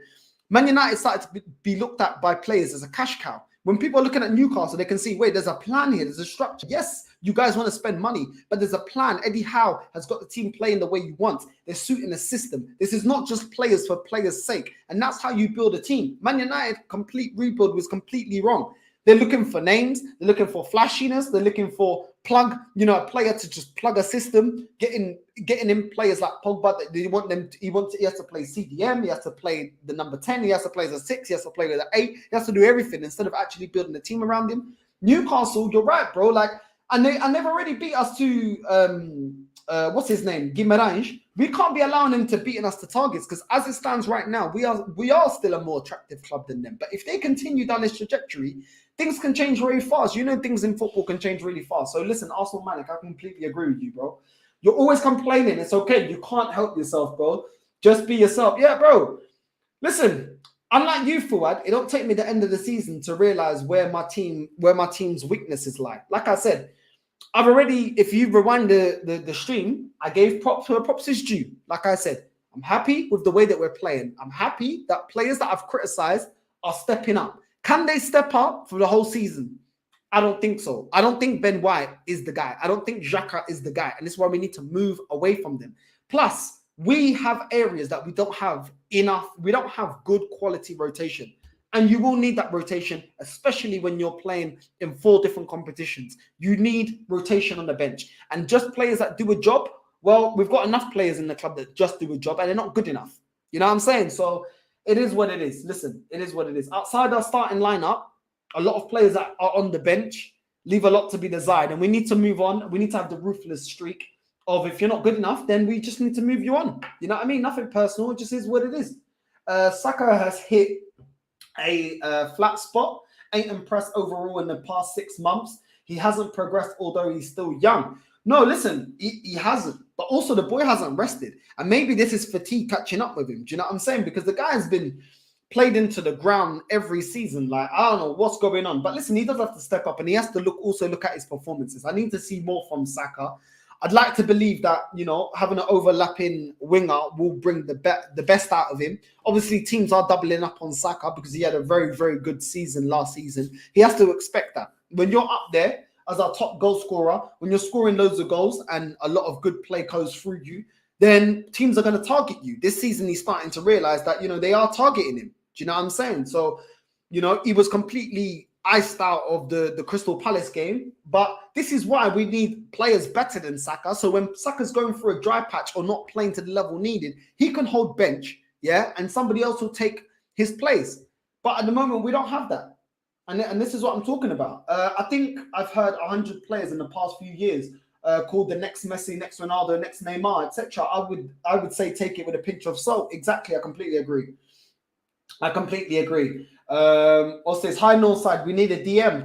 Man United started to be looked at by players as a cash cow. When people are looking at Newcastle, they can see, wait, there's a plan here. There's a structure. Yes, you guys want to spend money, but there's a plan. Eddie Howe has got the team playing the way you want. They're suiting the system. This is not just players for players' sake. And that's how you build a team. Man United complete rebuild was completely wrong. They're looking for names. They're looking for flashiness. They're looking for plug, a player to just plug a system, getting in players like Pogba. He has to play CDM, he has to play the number 10, he has to play as a 6, he has to play with an 8, he has to do everything instead of actually building a team around him. Newcastle, you're right, bro. Like, and they've already beat us to what's his name, Guimarães. We can't be allowing him to beating us to targets, because as it stands right now, we are still a more attractive club than them. But if they continue down this trajectory, things can change very fast. Things in football can change really fast. So listen, Arsenal Manic, I completely agree with you, bro. You're always complaining. It's okay. You can't help yourself, bro. Just be yourself. Yeah, bro. Listen, unlike you, Fuad, it don't take me the end of the season to realize where my team's weaknesses lie. Like I said, I've already, if you rewind the stream, I gave props where props is due. Like I said, I'm happy with the way that we're playing. I'm happy that players that I've criticized are stepping up. Can they step up for the whole season? I don't think so. I don't think Ben White is the guy. I don't think Xhaka is the guy. And this is why we need to move away from them. Plus, we have areas that we don't have enough. We don't have good quality rotation. And you will need that rotation, especially when you're playing in 4 different competitions. You need rotation on the bench. And just players that do a job, well, we've got enough players in the club that just do a job and they're not good enough. You know what I'm saying? So it is what it is. Listen, it is what it is. Outside our starting lineup, a lot of players that are on the bench leave a lot to be desired. And we need to move on. We need to have the ruthless streak of, if you're not good enough, then we just need to move you on. You know what I mean? Nothing personal. It just is what it is. Saka has hit a flat spot. Ain't impressed overall in the past 6 months. He hasn't progressed, although he's still young. No, listen, he hasn't. But also the boy hasn't rested. And maybe this is fatigue catching up with him. Do you know what I'm saying? Because the guy has been played into the ground every season. Like, I don't know what's going on. But listen, he does have to step up and he has to look at his performances. I need to see more from Saka. I'd like to believe that, having an overlapping winger will bring the best out of him. Obviously, teams are doubling up on Saka because he had a very, very good season last season. He has to expect that. When you're up there as our top goal scorer, when you're scoring loads of goals and a lot of good play goes through you, then teams are going to target you. This season, he's starting to realize that, they are targeting him. Do you know what I'm saying? So, he was completely iced out of the Crystal Palace game. But this is why we need players better than Saka. So when Saka's going through a dry patch or not playing to the level needed, he can hold bench, yeah? And somebody else will take his place. But at the moment, we don't have that. And this is what I'm talking about. I think I've heard 100 players in the past few years called the next Messi, next Ronaldo, next Neymar, etc. I would say take it with a pinch of salt. Exactly, I completely agree. Or says, hi Northside, we need a DM.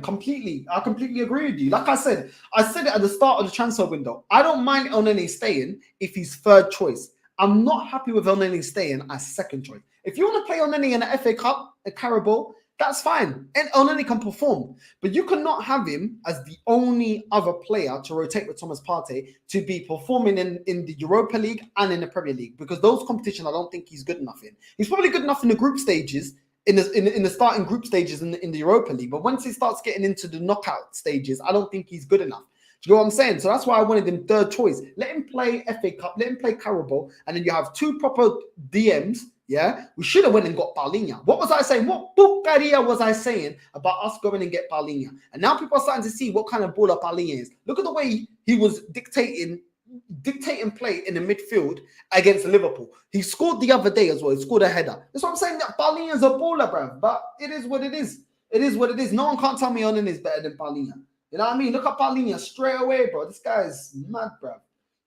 I completely agree with you. Like I said it at the start of the transfer window. I don't mind Elneny staying if he's third choice. I'm not happy with Elneny staying as second choice. If you want to play Elneny in the FA Cup, a Carabao, that's fine. And Elneny can perform. But you cannot have him as the only other player to rotate with Thomas Partey to be performing in the Europa League and in the Premier League. Because those competitions, I don't think he's good enough in. He's probably good enough in the group stages, in the starting group stages in the Europa League. But once he starts getting into the knockout stages, I don't think he's good enough. Do you know what I'm saying? So that's why I wanted him third choice. Let him play FA Cup, let him play Carabao, and then you have 2 proper DMs. Yeah, we should have went and got Paulinho. What was I saying? What bucaria was I saying about us going and get Paulinho? And now people are starting to see what kind of baller Paulinho is. Look at the way he was dictating play in the midfield against Liverpool. He scored the other day as well. He scored a header. That's what I'm saying. That Paulinho is a baller, bruv. But it is what it is. It is what it is. No one can't tell me Onan is better than Paulinho. You know what I mean? Look at Paulinho straight away, bro. This guy is mad, bruv.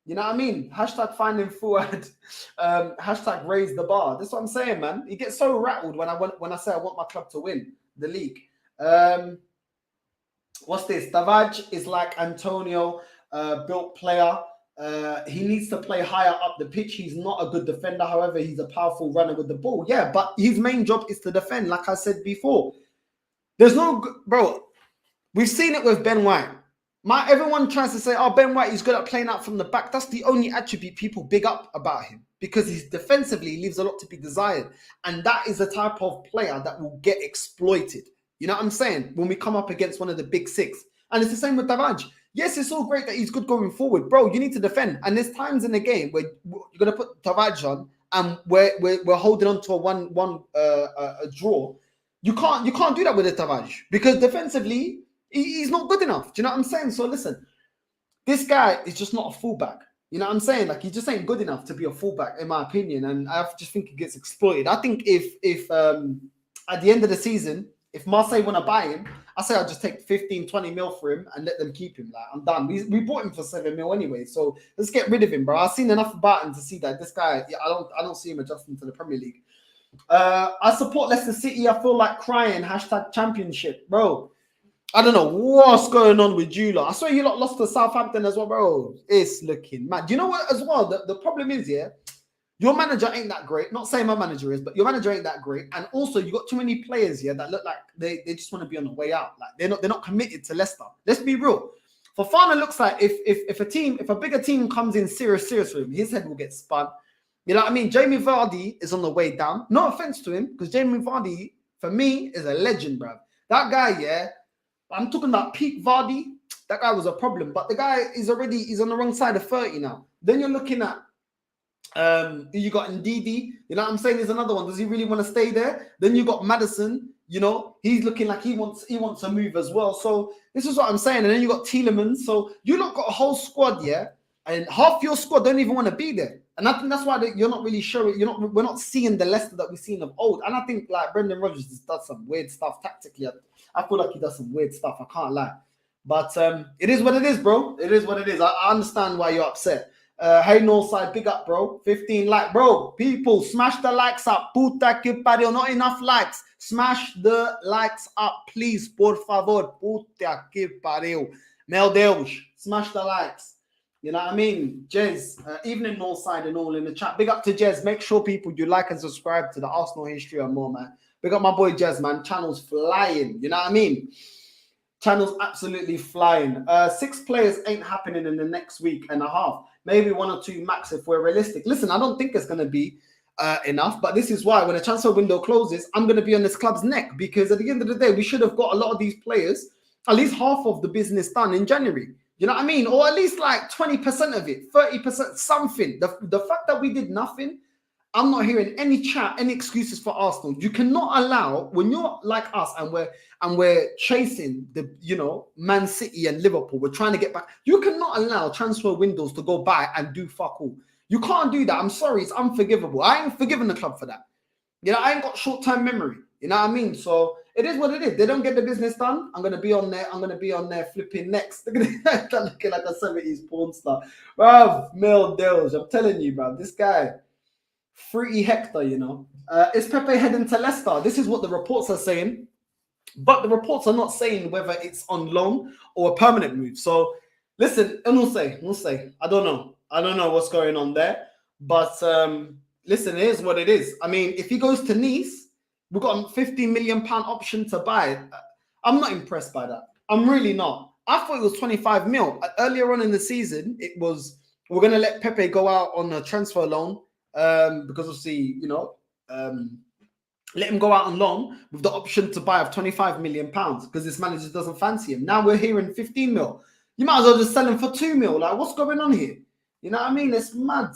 You know what I mean? Hashtag finding forward. Hashtag raise the bar. That's what I'm saying, man. He gets so rattled when I say I want my club to win the league. What's this? Davaj is like Antonio, built player. He needs to play higher up the pitch. He's not a good defender. However, he's a powerful runner with the ball. Yeah, but his main job is to defend, like I said before. There's no... Bro, we've seen it with Ben White. Everyone tries to say, oh, Ben White, he's good at playing out from the back. That's the only attribute people big up about him because he's defensively leaves a lot to be desired. And that is the type of player that will get exploited. You know what I'm saying? When we come up against one of the big 6. And it's the same with Davaj. Yes, it's all great that he's good going forward. Bro, you need to defend. And there's times in the game where you're going to put Davaj on and we're holding on to a draw. You can't do that with a Davaj because defensively, he's not good enough. Do you know what I'm saying? So listen, this guy is just not a fullback. You know what I'm saying? Like, he just ain't good enough to be a fullback, in my opinion. And I just think he gets exploited. I think if at the end of the season, if Marseille want to buy him, I say I'll just take 15, 20 mil for him and let them keep him. Like, I'm done. We bought him for 7 mil anyway, so let's get rid of him, bro. I've seen enough about him to see that this guy, yeah, I don't see him adjusting to the Premier League. I support Leicester City. I feel like crying. #championship, bro. I don't know what's going on with you lot. I swear you lot lost to Southampton as well, bro. It's looking mad. Do you know what as well? The problem is, yeah, your manager ain't that great. Not saying my manager is, but your manager ain't that great. And also, you got too many players here that look like they just want to be on the way out. Like they're not committed to Leicester. Let's be real. Fofana looks like if a bigger team comes in serious for him, his head will get spun. You know what I mean? Jamie Vardy is on the way down. No offense to him, because Jamie Vardy, for me, is a legend, bruv. That guy, yeah. I'm talking about peak Vardy. That guy was a problem, but the guy is on the wrong side of 30 now. Then you're looking at you got Ndidi. You know what I'm saying? There's another one. Does he really want to stay there? Then you got Maddison. You know, he's looking like he wants to move as well. So this is what I'm saying. And then you got Tielemans. So you lot got a whole squad, yeah, and half your squad don't even want to be there. And I think that's why you're not really showing. We're not seeing the Leicester that we've seen of old. And I think like Brendan Rodgers does some weird stuff tactically. I feel like he does some weird stuff. I can't lie. But it is what it is, bro. It is what it is. I understand why you're upset. Hey, Northside, big up, bro. 15 like, bro. People, smash the likes up. Puta que pariu. Not enough likes. Smash the likes up, please. Por favor. Puta que pariu. Meu Deus. Smash the likes. You know what I mean? Jez, evening Northside and all in the chat. Big up to Jez. Make sure, people, you like and subscribe to the Arsenal History and more, man. Big up my boy Jez, man. Channel's flying. You know what I mean? Channel's absolutely flying. 6 players ain't happening in the next week and a half. Maybe 1 or 2 max if we're realistic. Listen, I don't think it's going to be enough, but this is why when the transfer window closes, I'm going to be on this club's neck, because at the end of the day, we should have got a lot of these players, at least half of the business done in January. You know what I mean? Or at least like 20% of it, 30%, something. The fact that we did nothing, I'm not hearing any chat, any excuses for Arsenal. You cannot allow, when you're like us and we're chasing the, Man City and Liverpool, we're trying to get back. You cannot allow transfer windows to go by and do fuck all. You can't do that. I'm sorry, it's unforgivable. I ain't forgiving the club for that. I ain't got short-term memory. You know what I mean? So it is what it is. They don't get the business done. I'm gonna be on there flipping next. Look at that, looking like a 70s porn star. Bruv, Mil Deals. I'm telling you, bruv, this guy. Fruity Hector, is Pepe heading to Leicester? This is what the reports are saying, but the reports are not saying whether it's on loan or a permanent move. So listen, and we'll say. I don't know what's going on there, but listen, here's what it is. I mean, if he goes to Nice, we've got a £50 million option to buy. I'm not impressed by that. I'm really not. I thought it was 25 mil. Earlier on in the season, it was, we're going to let Pepe go out on a transfer loan. Because obviously, let him go out on loan with the option to buy of £25 million because this manager doesn't fancy him. Now we're hearing 15 mil. You might as well just sell him for 2 mil. Like, what's going on here? You know what I mean? It's mad.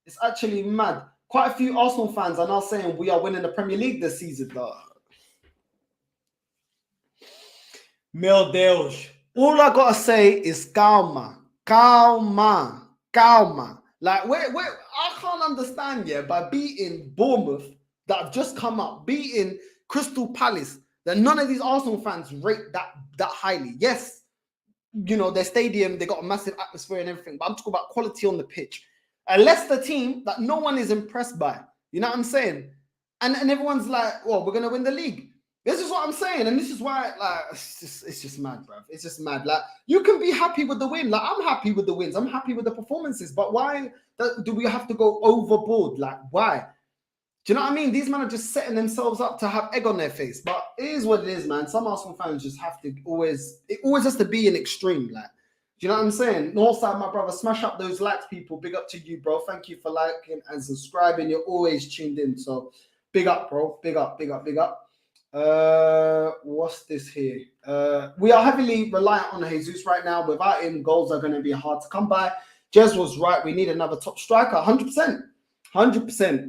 It's actually mad. Quite a few Arsenal fans are now saying we are winning the Premier League this season, though. Meu Deus. All I gotta say is calma. Like, I can't understand, by beating Bournemouth that have just come up, beating Crystal Palace, that none of these Arsenal fans rate that highly. Yes, their stadium, they got a massive atmosphere and everything, but I'm talking about quality on the pitch. A Leicester team that no one is impressed by. You know what I'm saying? And everyone's like, well, we're going to win the league. This is what I'm saying, and this is why, like, it's just mad, bruv. It's just mad. Like, you can be happy with the win. Like, I'm happy with the wins. I'm happy with the performances. But why do we have to go overboard? Like, why? Do you know what I mean? These men are just setting themselves up to have egg on their face. But it is what it is, man. Some Arsenal fans just have to it always has to be an extreme. Like, do you know what I'm saying? Northside, my brother, smash up those likes, people. Big up to you, bro. Thank you for liking and subscribing. You're always tuned in. So, big up, bro. Big up. What's this here? We are heavily reliant on Jesus right now. Without him, goals are going to be hard to come by. Jez was right. We need another top striker. 100%.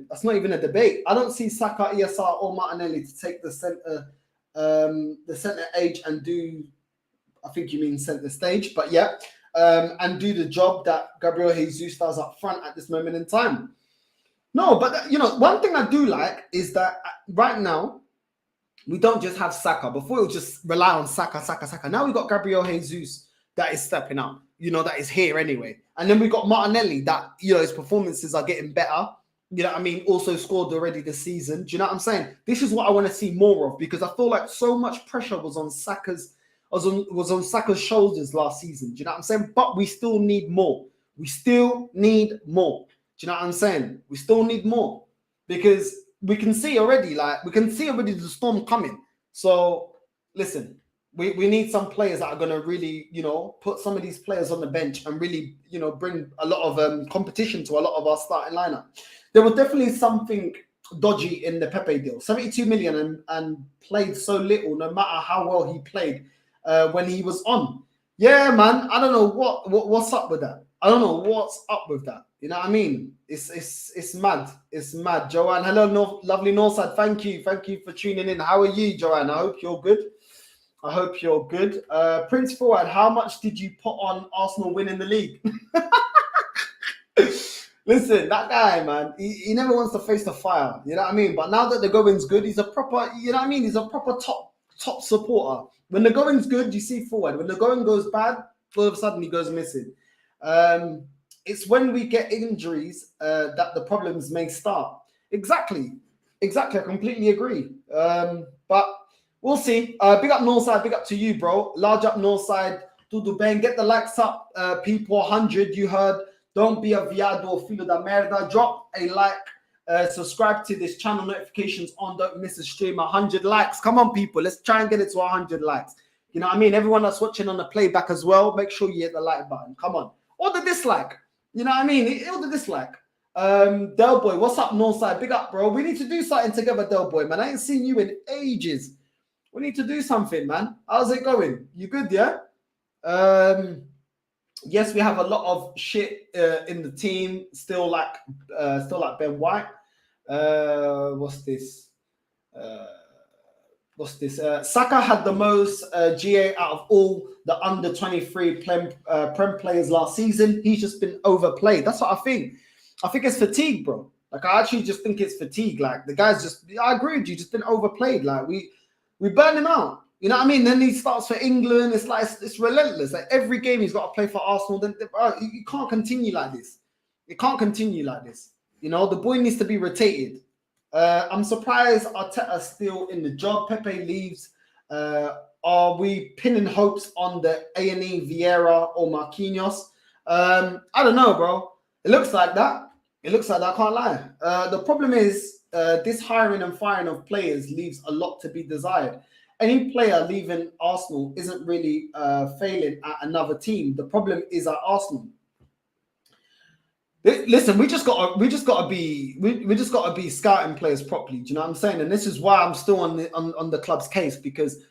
That's not even a debate. I don't see Saka, ESR, or Martinelli to take the center age and do. I think you mean center stage, but yeah. and do the job that Gabriel Jesus does up front at this moment in time. No, but one thing I do like is that right now we don't just have Saka. Before it would just rely on Saka. Now we got Gabriel Jesus that is stepping up, that is here anyway. And then we got Martinelli that, his performances are getting better. You know what I mean? Also scored already this season. Do you know what I'm saying? This is what I want to see more of, because I feel like so much pressure was on Saka's shoulders last season. Do you know what I'm saying? But we still need more. We still need more. Do you know what I'm saying? We still need more, because we can see already the storm coming. So listen, we need some players that are going to really, put some of these players on the bench and really, bring a lot of competition to a lot of our starting lineup. There was definitely something dodgy in the Pepe deal. 72 million and played so little, no matter how well he played when he was on. Yeah, man. I don't know what's up with that. I don't know what's up with that. You know what I mean? It's mad. It's mad. Joanne, hello, lovely Northside. Thank you for tuning in. How are you, Joanne? I hope you're good. Prince Forward, how much did you put on Arsenal winning the league? Listen, that guy, man, he never wants to face the fire. You know what I mean? But now that the going's good, he's a proper, you know what I mean? He's a proper top supporter. When the going's good, you see Forward. When the going goes bad, all of a sudden he goes missing. It's when we get injuries that the problems may start. Exactly. I completely agree. But we'll see. Big up Northside. Big up to you, bro. Large up Northside. Tudo bem. Get the likes up, people. 100. You heard. Don't be a viado, filho da merda. Drop a like. Subscribe to this channel. Notifications on. Don't miss a stream. 100 likes. Come on, people. Let's try and get it to 100 likes. You know what I mean? Everyone that's watching on the playback as well, make sure you hit the like button. Come on. Or the dislike. You know what I mean? Or the dislike. Del Boy, what's up, Northside? Big up, bro. We need to do something together, Del Boy, man. I ain't seen you in ages. We need to do something, man. How's it going? You good, yeah? Yes, we have a lot of shit in the team. Still like Ben White. What's this? Saka had the most GA out of all the under 23 Prem players last season. He's just been overplayed. That's what I think. I think it's fatigue, bro. Like, I actually just think it's fatigue. Like, the guy's I agree with you, just been overplayed. Like, we burn him out. You know what I mean? Then he starts for England. It's like, it's relentless. Like, every game he's got to play for Arsenal. Then you can't continue like this. It can't continue like this. The boy needs to be rotated. I'm surprised Arteta's still in the job. Pepe leaves. Are we pinning hopes on the A&E, Vieira or Marquinhos? I don't know, bro. It looks like that. I can't lie. The problem is this hiring and firing of players leaves a lot to be desired. Any player leaving Arsenal isn't really failing at another team. The problem is at Arsenal. Listen, we just gotta be scouting players properly. Do you know what I'm saying? And this is why I'm still on the club's case, because,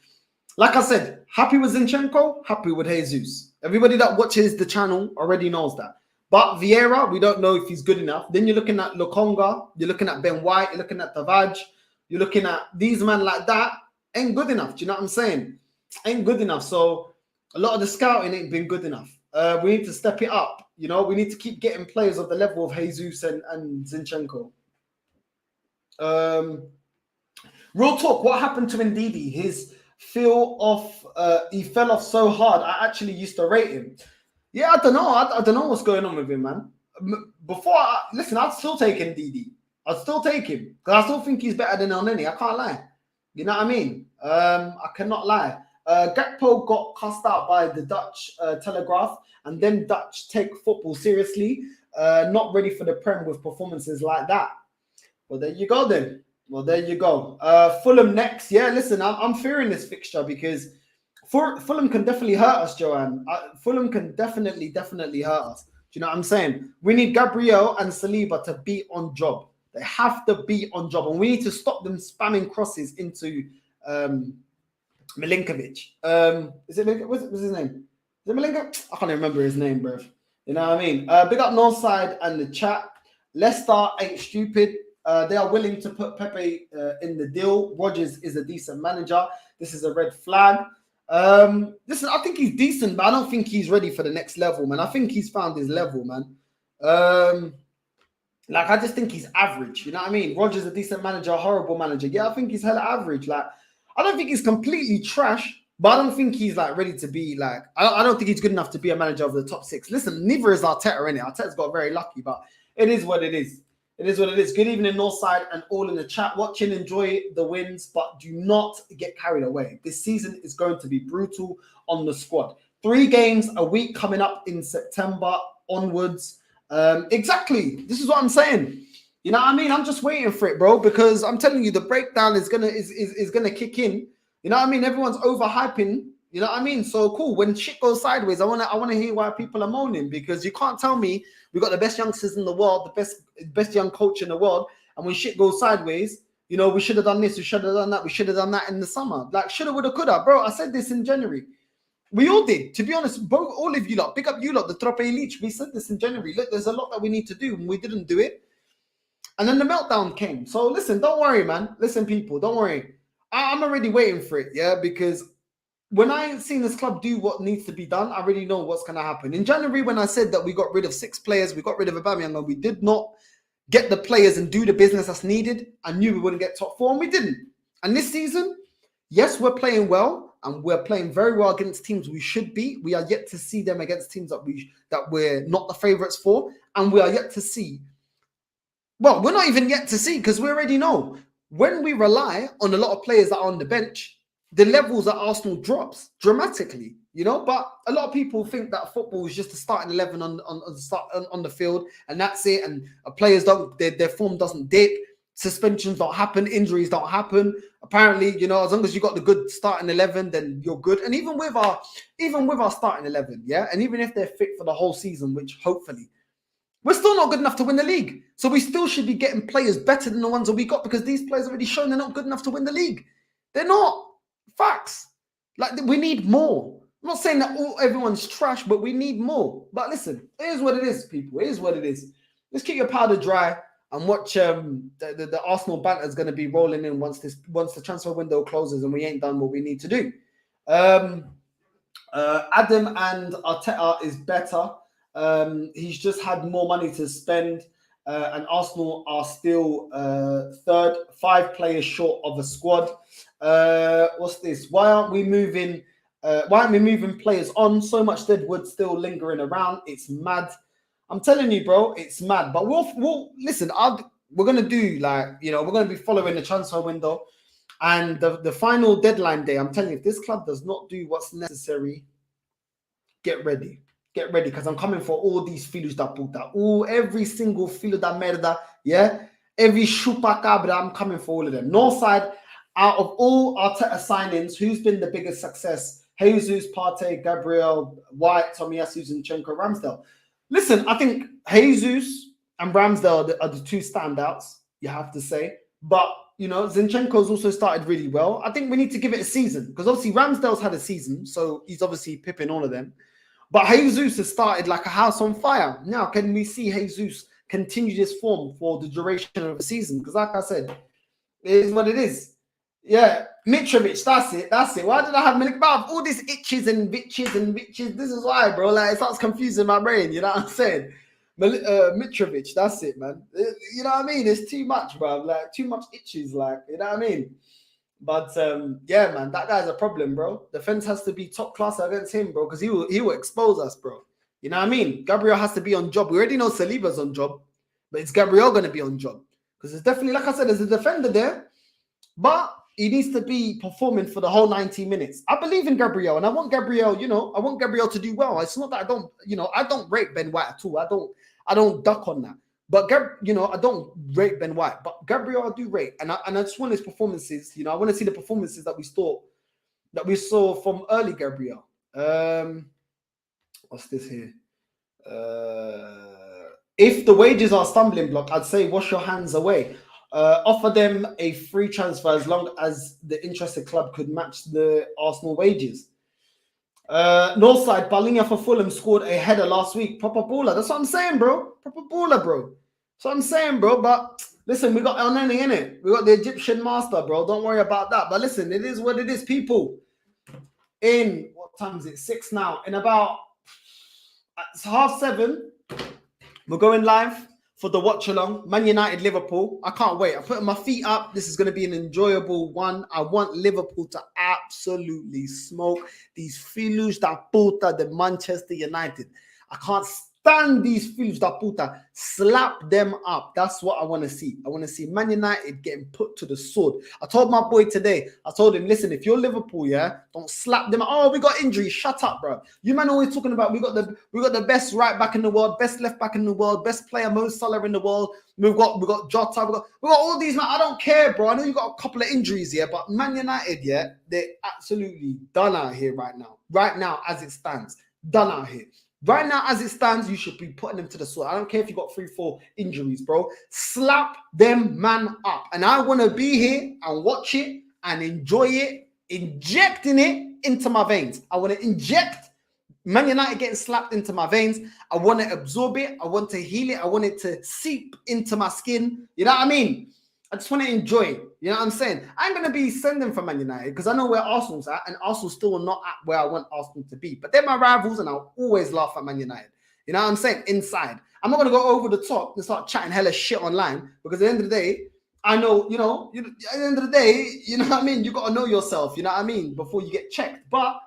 like I said, happy with Zinchenko, happy with Jesus. Everybody that watches the channel already knows that. But Vieira, we don't know if he's good enough. Then you're looking at Lokonga, you're looking at Ben White, you're looking at Tavares, you're looking at these men like that. Ain't good enough. Do you know what I'm saying? Ain't good enough. So a lot of the scouting ain't been good enough. We need to step it up. We need to keep getting players of the level of Jesus and Zinchenko. Real talk, what happened to Ndidi? He fell off so hard. I actually used to rate him. Yeah, I don't know. I don't know what's going on with him, man. Listen, I'd still take Ndidi. I'd still take him, because I still think he's better than Elneny. I can't lie. You know what I mean? I cannot lie. Gakpo got cussed out by the Dutch Telegraph, and then Dutch take football seriously. Not ready for the Prem with performances like that. Well, there you go then. Fulham next. Yeah, listen, I'm fearing this fixture because Fulham can definitely hurt us, Joanne. Fulham can definitely hurt us. Do you know what I'm saying? We need Gabriel and Saliba to be on job. They have to be on job, and we need to stop them spamming crosses into Milinkovic. Is it what's his name? Is it Milinkovic? I can't even remember his name, bro. You know what I mean? Big up Northside and the chat. Leicester ain't stupid. They are willing to put Pepe in the deal. Rodgers is a decent manager. This is a red flag. Listen, I think he's decent, but I don't think he's ready for the next level, man. I think he's found his level, man. Like, I just think he's average. You know what I mean? Roger's a decent manager, a horrible manager. Yeah, I think he's hella average. Like, I don't think he's completely trash, but I don't think he's like ready to be like. I don't think he's good enough to be a manager of the top six. Listen, neither is Arteta, innit? Arteta's got very lucky, but it is what it is. It is what it is. Good evening, Northside, and all in the chat. Watching, enjoy the wins, but do not get carried away. This season is going to be brutal on the squad. 3 games a week coming up in September onwards. Exactly. This is what I'm saying. You know what I mean? I'm just waiting for it, bro, because I'm telling you, the breakdown is gonna kick in. You know what I mean? Everyone's overhyping. You know what I mean? So cool. When shit goes sideways, I wanna hear why people are moaning, because you can't tell me we got the best youngsters in the world, the best young coach in the world, and when shit goes sideways, you know, we should have done this, we should have done that, we should have done that in the summer. Like, shoulda, woulda, coulda, bro. I said this in January. We all did, to be honest. Both, all of you lot, pick up you lot, the Trope Elite. We said this in January. Look, there's a lot that we need to do, and we didn't do it. And then the meltdown came. So listen, don't worry, man. Listen, people, don't worry. I'm already waiting for it, yeah, because when I seen this club do what needs to be done, I already know what's going to happen. In January, when I said that we got rid of 6 players, we got rid of Aubameyang, and we did not get the players and do the business that's needed, I knew we wouldn't get top 4, and we didn't. And this season, yes, we're playing well, and we're playing very well against teams we should beat. We are yet to see them against teams that we're not the favourites for, and we are yet to see. Well, we're not even yet to see, because we already know when we rely on a lot of players that are on the bench, the levels at Arsenal drops dramatically, you know. But a lot of people think that football is just a starting 11 on the field, and that's it. And players their form doesn't dip, suspensions don't happen, injuries don't happen. Apparently, you know, as long as you got the good starting 11, then you're good. And even with our starting 11, yeah, and even if they're fit for the whole season, which hopefully, we're still not good enough to win the league. So we still should be getting players better than the ones that we got, because these players have already shown they're not good enough to win the league. They're not. Facts. Like, we need more. I'm not saying that everyone's trash, but we need more. But listen, it is what it is, people. It is what it is. Let's keep your powder dry and watch the Arsenal banter is going to be rolling in once the transfer window closes and we ain't done what we need to do. Adam and Arteta is better. He's just had more money to spend, and Arsenal are still third, 5 players short of a squad. What's this? Why aren't we moving players on? So much deadwood still lingering around. It's mad. I'm telling you, bro, it's mad. But we'll listen. We're gonna do, like, you know, we're gonna be following the transfer window and the final deadline day. I'm telling you, if this club does not do what's necessary, get ready. Get ready, because I'm coming for all these filhos da puta. Every single filho da merda, yeah? Every chupacabra, I'm coming for all of them. Northside, out of all Arteta signings, who's been the biggest success? Jesus, Partey, Gabriel, White, Tomiyasu, Zinchenko, Ramsdale. Listen, I think Jesus and Ramsdale are the 2 standouts, you have to say. But, you know, Zinchenko's also started really well. I think we need to give it a season, because obviously Ramsdale's had a season, so he's obviously pipping all of them. But Jesus has started like a house on fire. Now, can we see Jesus continue this form for the duration of the season? Because like I said, it is what it is. Yeah, Mitrovic, that's it. Why did I have Milik? All these itches and bitches, this is why, bro. Like, it starts confusing my brain, you know what I'm saying? Mitrovic, that's it, man. You know what I mean? It's too much, bro. Like, too much itches, like, you know what I mean? But yeah, man, that guy's a problem, bro. Defense has to be top class against him, bro, because he will expose us, bro. You know what I mean? Gabriel has to be on job. We already know Saliba's on job, but it's Gabriel going to be on job, because it's definitely, like I said, there's a defender there, but he needs to be performing for the whole 90 minutes. I believe in Gabriel, and I want Gabriel, you know, I want Gabriel to do well. It's not that I don't, you know, I don't rate Ben White at all. I don't duck on that. But, you know, I don't rate Ben White, but Gabriel I do rate. And I just want his performances. You know, I want to see the performances that we saw from early Gabriel. What's this here? If the wages are a stumbling block, I'd say wash your hands away. Offer them a free transfer as long as the interested club could match the Arsenal wages. Northside, Balinha for Fulham scored a header last week. Proper baller. That's what I'm saying, bro. Proper baller, bro. That's what I'm saying, bro. But listen, we got El Nene in it. We got the Egyptian master, bro. Don't worry about that. But listen, it is what it is, people. in, what time is it? 6 now. In about, it's 7:30. We're going live for the watch along. Man United, Liverpool. I can't wait. I'm putting my feet up. This is going to be an enjoyable one. I want Liverpool to absolutely smoke these filhos da puta, the Manchester United. I can't stand these filhos da puta. Slap them up. That's what I want to see. I want to see Man United getting put to the sword. I told my boy today, I told him, listen, if you're Liverpool, yeah, don't slap them up. Oh, we got injuries. Shut up, bro. You man always talking about we got the best right back in the world, best left back in the world, best player, Mo Salah in the world. We got Jota, we got all these, man. I don't care, bro. I know you got a couple of injuries here, but Man United, yeah, they're absolutely done out here right now. Right now, as it stands, done out here. Right now, as it stands, you should be putting them to the sword. I don't care if you got 3-4 injuries, bro. Slap them man up. And I want to be here and watch it and enjoy it, injecting it into my veins. I want to inject Man United getting slapped into my veins. I want to absorb it. I want to heal it. I want it to seep into my skin. You know what I mean? I just want to enjoy it. You know what I'm saying? I ain't going to be sending for Man United because I know where Arsenal's at, and Arsenal's still not at where I want Arsenal to be. But they're my rivals, and I'll always laugh at Man United. You know what I'm saying? Inside. I'm not going to go over the top and start chatting hella shit online because at the end of the day, I know, at the end of the day, you know what I mean? You got to know yourself, you know what I mean? Before you get checked. But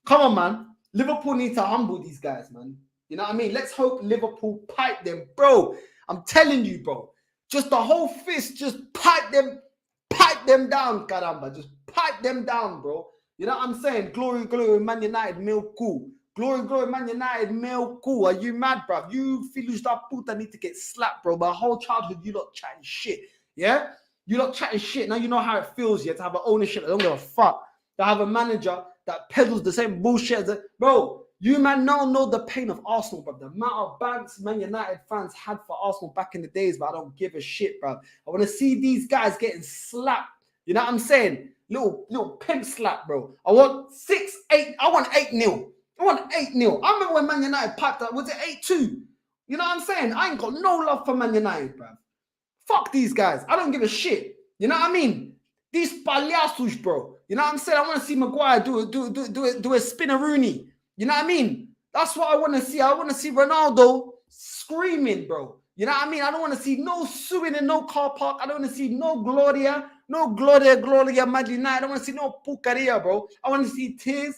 come on, man. Liverpool need to humble these guys, man. You know what I mean? Let's hope Liverpool pipe them. Bro, I'm telling you, bro. Just the whole fist, just pipe them down, caramba. Just pipe them down, bro. You know what I'm saying? Glory, glory, Man United, mil cool. Glory, glory, Man United, mil cool. Are you mad, bro? You filhos da puta need to get slapped, bro. My whole childhood, you lot chatting shit, yeah? You lot chatting shit. Now you know how it feels, yeah, to have an ownership. I don't give a fuck. To have a manager that peddles the same bullshit as bro. You man now know the pain of Arsenal, bro. The amount of banks Man United fans had for Arsenal back in the days, but I don't give a shit, bro. I want to see these guys getting slapped. You know what I'm saying? Little pimp slap, bro. I want 6-8. I want 8-0. I want 8-0. I remember when Man United piped up. Was it 8-2? You know what I'm saying? I ain't got no love for Man United, bro. Fuck these guys. I don't give a shit. You know what I mean? These payasos, bro. You know what I'm saying? I want to see Maguire do a spinneroonie. You know what I mean? That's what I want to see. I want to see Ronaldo screaming, bro. You know what I mean? I don't want to see no suing in no car park. I don't want to see no Gloria, Mad United. I don't want to see no pucaria, bro. I want to see tears.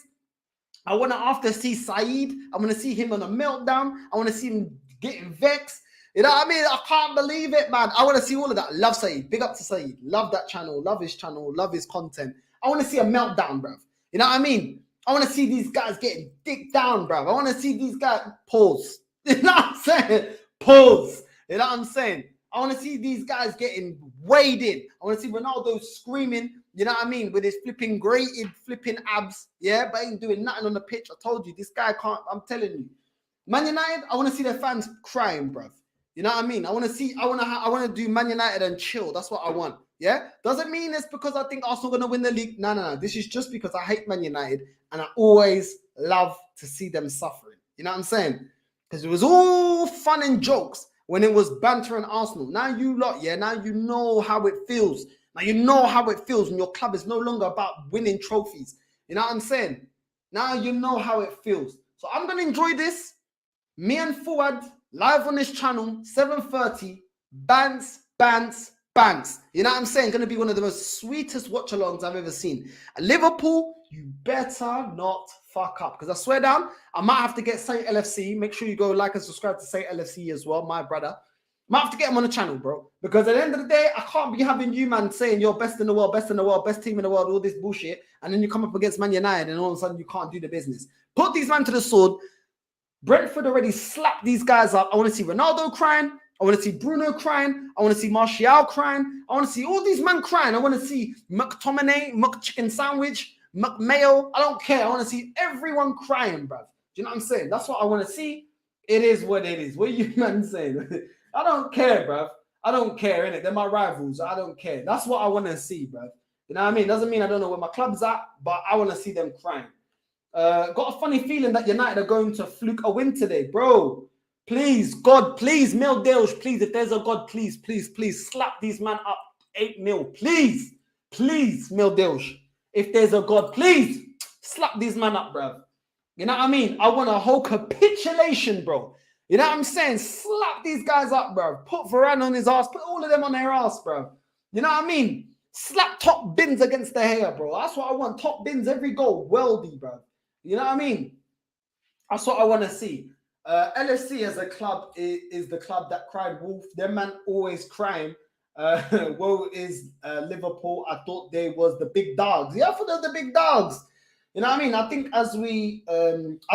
I want to after see Saeed. I want to see him on a meltdown. I want to see him getting vexed. You know what I mean? I can't believe it, man. I want to see all of that. Love Saeed. Big up to Saeed. Love that channel. Love his channel. Love his content. I want to see a meltdown, bro. You know what I mean? I want to see these guys getting dicked down, bro. I want to see these guys pause. You know what I'm saying? Pause. You know what I'm saying? I want to see these guys getting weighed in. I want to see Ronaldo screaming, you know what I mean, with his flipping abs, yeah, but ain't doing nothing on the pitch. I told you, this guy can't, I'm telling you. Man United, I want to see their fans crying, bruv. You know what I mean? I want to do Man United and chill. That's what I want. Yeah? Doesn't mean it's because I think Arsenal going to win the league. No. This is just because I hate Man United and I always love to see them suffering. You know what I'm saying? Because it was all fun and jokes when it was banter and Arsenal. Now you lot, yeah, now you know how it feels. Now you know how it feels when your club is no longer about winning trophies. You know what I'm saying? Now you know how it feels. So I'm going to enjoy this. Me and Fuad, live on this channel, 7:30, bands. You know what I'm saying? Going to be one of the most sweetest watch-alongs I've ever seen. And Liverpool, you better not fuck up. Because I swear down, I might have to get Say LFC. Make sure you go like and subscribe to Say LFC as well, my brother. Might have to get him on the channel, bro. Because at the end of the day, I can't be having you, man, saying you're best in the world, best team in the world, all this bullshit. And then you come up against Man United and all of a sudden you can't do the business. Put these men to the sword. Brentford already slapped these guys up. I want to see Ronaldo crying. I want to see Bruno crying. I want to see Martial crying. I want to see all these men crying. I want to see McTominay, McChicken Sandwich, McMayo. I don't care. I want to see everyone crying, bruv. Do you know what I'm saying? That's what I want to see. It is what it is. What are you man saying? I don't care, bruv. I don't care, innit? They're my rivals. I don't care. That's what I want to see, bruv. You know what I mean? Doesn't mean I don't know where my club's at, but I want to see them crying. Got a funny feeling that United are going to fluke a win today, bro. Please, God, please, Mil Deus, please, if there's a God, please slap these man up 8-0. Please, Mil Deus. If there's a God, please Slap these man up, bruv. You know what I mean? I want a whole capitulation, bro. You know what I'm saying? Slap these guys up, bro. Put Varane on his ass. Put all of them on their ass, bro. You know what I mean? Slap top bins against the hair, bro. That's what I want. Top bins every goal. Weldy, bro. You know what I mean? That's what I want to see. LSC as a club is the club that cried wolf. Their man always crying. Woe is Liverpool. I thought they was the big dogs. Yeah, I thought they were the big dogs. You know what I mean? I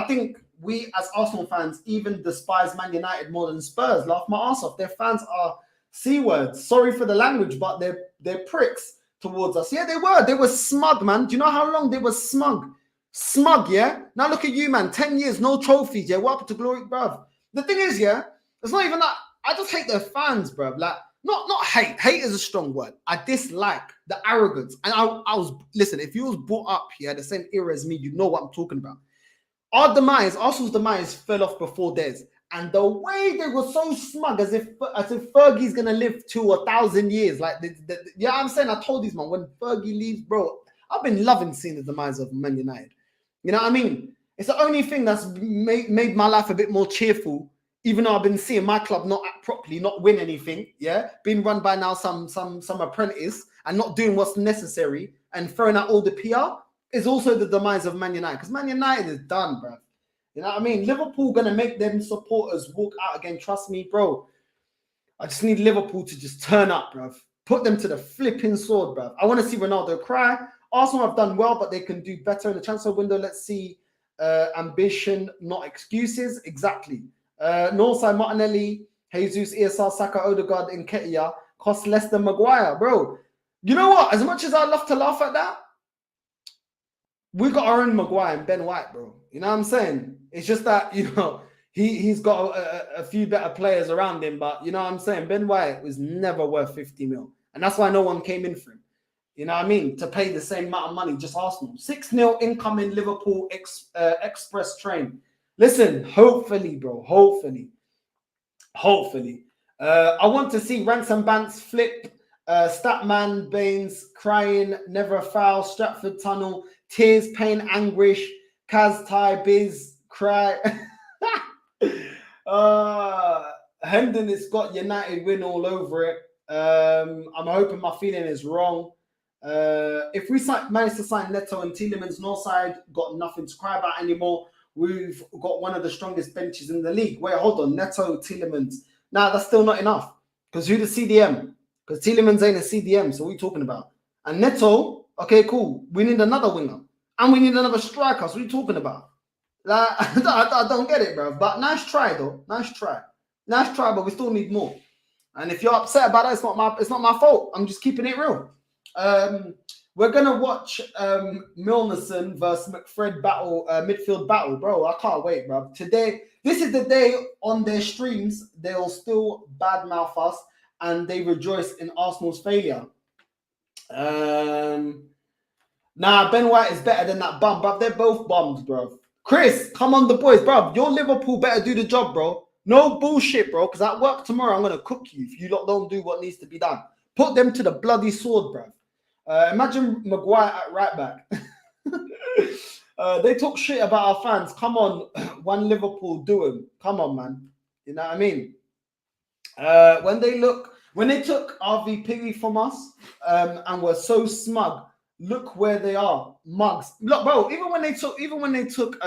think we as Arsenal fans even despise Man United more than Spurs. Laugh my ass off. Their fans are C-words. Sorry for the language, but they're pricks towards us. Yeah, they were. They were smug, man. Do you know how long they were smug? Smug, yeah? Now look at you, man. 10 years, no trophies, yeah? What happened to glory, bruv? The thing is, yeah, it's not even that. I just hate their fans, bruv. Like, not hate. Hate is a strong word. I dislike the arrogance. And I was, listen, if you was brought up here the same era as me, you know what I'm talking about. Our demise, Arsenal's demise fell off before theirs. And the way they were so smug, as if Fergie's going to live to 1,000 years. Like, yeah, I'm saying, I told these, man, when Fergie leaves, bro, I've been loving seeing the demise of Man United. You know what I mean? It's the only thing that's made my life a bit more cheerful, even though I've been seeing my club not act properly, not win anything, yeah? Being run by now some apprentice and not doing what's necessary and throwing out all the PR is also the demise of Man United. Because Man United is done, bro. You know what I mean? Liverpool going to make them supporters walk out again. Trust me, bro. I just need Liverpool to just turn up, bro. Put them to the flipping sword, bro. I want to see Ronaldo cry. Arsenal have done well, but they can do better in the transfer window. Let's see. Ambition, not excuses. Exactly. Northside, Martinelli, Jesus, ESR, Saka, Odegaard, and Nketiah cost less than Maguire, bro. You know what? As much as I love to laugh at that, we got our own Maguire and Ben White, bro. You know what I'm saying? It's just that, you know, he's got a few better players around him, but you know what I'm saying? Ben White was never worth 50 mil. And that's why no one came in for him. You know what I mean? To pay the same amount of money, just Arsenal. 6-0 incoming Liverpool express train. Listen, hopefully, bro. Hopefully. I want to see Ransom Bants flip. Statman, Baines, crying, never a foul. Stratford Tunnel, tears, pain, anguish. Kaz, Ty, Biz, cry. Hendon, it's got United win all over it. I'm hoping my feeling is wrong. If we manage to sign Neto and Tielemans, Northside got nothing to cry about anymore. We've got one of the strongest benches in the league. Wait, hold on. Neto, Tielemans. Nah, that's still not enough. Because who the CDM? Because Tielemans ain't a CDM, so what are you talking about? And Neto, okay, cool. We need another winger. And we need another striker, so what are you talking about? Like, I don't get it, bro. But nice try, though. Nice try, but we still need more. And if you're upset about it, it's not my fault. I'm just keeping it real. We're gonna watch Milnerson versus McFred battle, midfield battle, bro. I can't wait, bro. Today, this is the day on their streams they'll still badmouth us and they rejoice in Arsenal's failure. Nah, Ben White is better than that bum, bro. They're both bums, bro. Chris, come on, the boys, bro. Your Liverpool better do the job, bro. No bullshit, bro. Because at work tomorrow, I'm gonna cook you if you lot don't do what needs to be done. Put them to the bloody sword, bro. Imagine Maguire at right back. They talk shit about our fans. Come on, one Liverpool do them. Come on, man. You know what I mean? When they took RV Piggy from us and were so smug, look where they are, mugs. Look, bro. Even when they took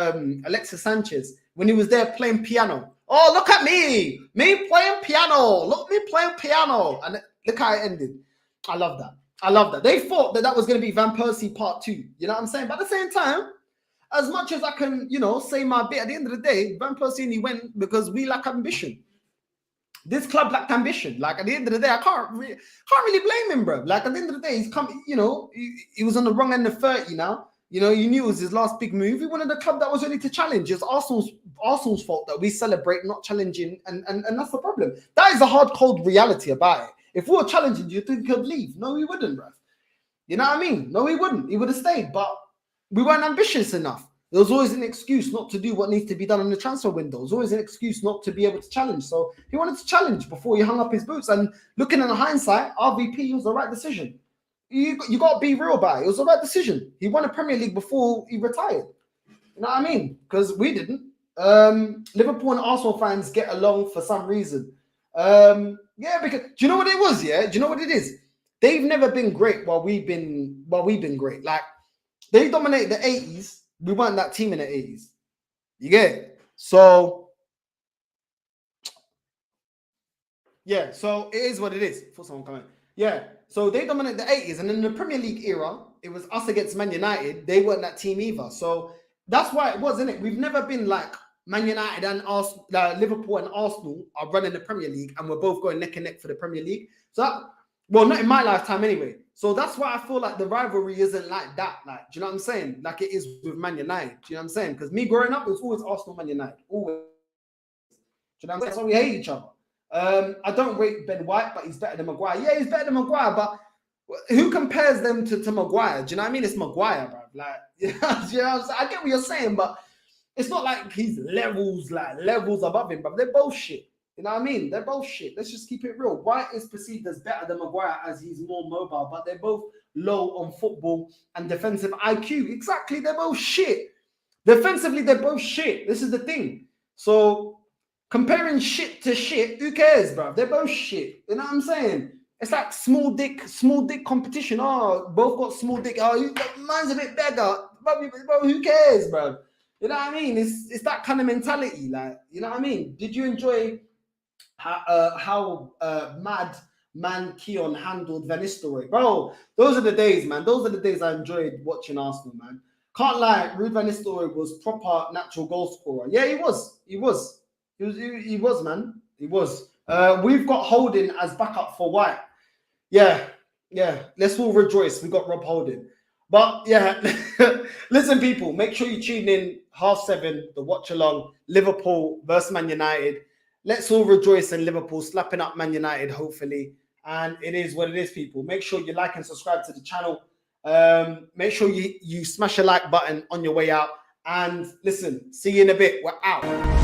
Alexis Sanchez when he was there playing piano. Oh, look at me playing piano. Look, me playing piano, and look how it ended. I love that. They thought that was going to be Van Persie part 2. You know what I'm saying? But at the same time, as much as I can, you know, say my bit, at the end of the day, Van Persie only went because we lack ambition. This club lacked ambition. Like, at the end of the day, I can't really blame him, bro. Like, at the end of the day, he's come, you know, he was on the wrong end of 30 now. You know, you knew it was his last big move. He wanted a club that was ready to challenge. It's Arsenal's fault that we celebrate not challenging, and that's the problem. That is the hard, cold reality about it. If we were challenging, do you think he'd leave? No, he wouldn't, bruv. You know what I mean? No, he wouldn't. He would have stayed, but we weren't ambitious enough. There was always an excuse not to do what needs to be done in the transfer window. There was always an excuse not to be able to challenge. So he wanted to challenge before he hung up his boots. And looking in hindsight, RVP was the right decision. You got to be real about it. It was the right decision. He won a Premier League before he retired. You know what I mean? Because we didn't. Liverpool and Arsenal fans get along for some reason. Yeah, because do you know what it was? Yeah, do you know what it is? They've never been great while we've been great. Like they dominated the 80s. We weren't that team in the 80s. You get it? So yeah, so it is what it is. For someone coming, yeah. So they dominated the 80s, and in the Premier League era, it was us against Man United. They weren't that team either. So that's why it was, isn't it? We've never been like Man United and Arsenal, Liverpool and Arsenal are running the Premier League, and we're both going neck and neck for the Premier League. So that, well, not in my lifetime anyway. So that's why I feel like the rivalry isn't like that. Like, do you know what I'm saying? Like it is with Man United. Do you know what I'm saying? Because me growing up, it was always Arsenal, Man United. Always. Do you know what I'm saying? That's why we hate each other. I don't rate Ben White, but he's better than Maguire. Yeah, he's better than Maguire, but who compares them to Maguire? Do you know what I mean? It's Maguire, bro. Like, you know what I'm saying? I get what you're saying, but it's not like he's levels above him, but they're both shit. You know what I mean? They're both shit. Let's just keep it real. White is perceived as better than Maguire as he's more mobile, but they're both low on football and defensive IQ. Exactly, they're both shit. Defensively, they're both shit. This is the thing. So comparing shit to shit, who cares, bro? They're both shit. You know what I'm saying? It's like small dick competition. Oh, both got small dick. Oh, mine's a bit bigger. Bro, who cares, bro? You know what I mean? It's that kind of mentality. Like, you know what I mean? Did you enjoy how mad man Keon handled Van Nistelrooy? Bro, those are the days, man. Those are the days I enjoyed watching Arsenal, man. Can't lie, Ruud Van Nistelrooy was proper natural goal scorer. Yeah, he was, man. He was. We've got Holding as backup for White. Yeah. Let's all rejoice. We got Rob Holding. But yeah, listen, people, make sure you tune in 7:30, the watch along, Liverpool versus Man United. Let's all rejoice in Liverpool slapping up Man United, hopefully. And it is what it is, people. Make sure you like and subscribe to the channel. Make sure you smash a like button on your way out. And listen, see you in a bit. We're out.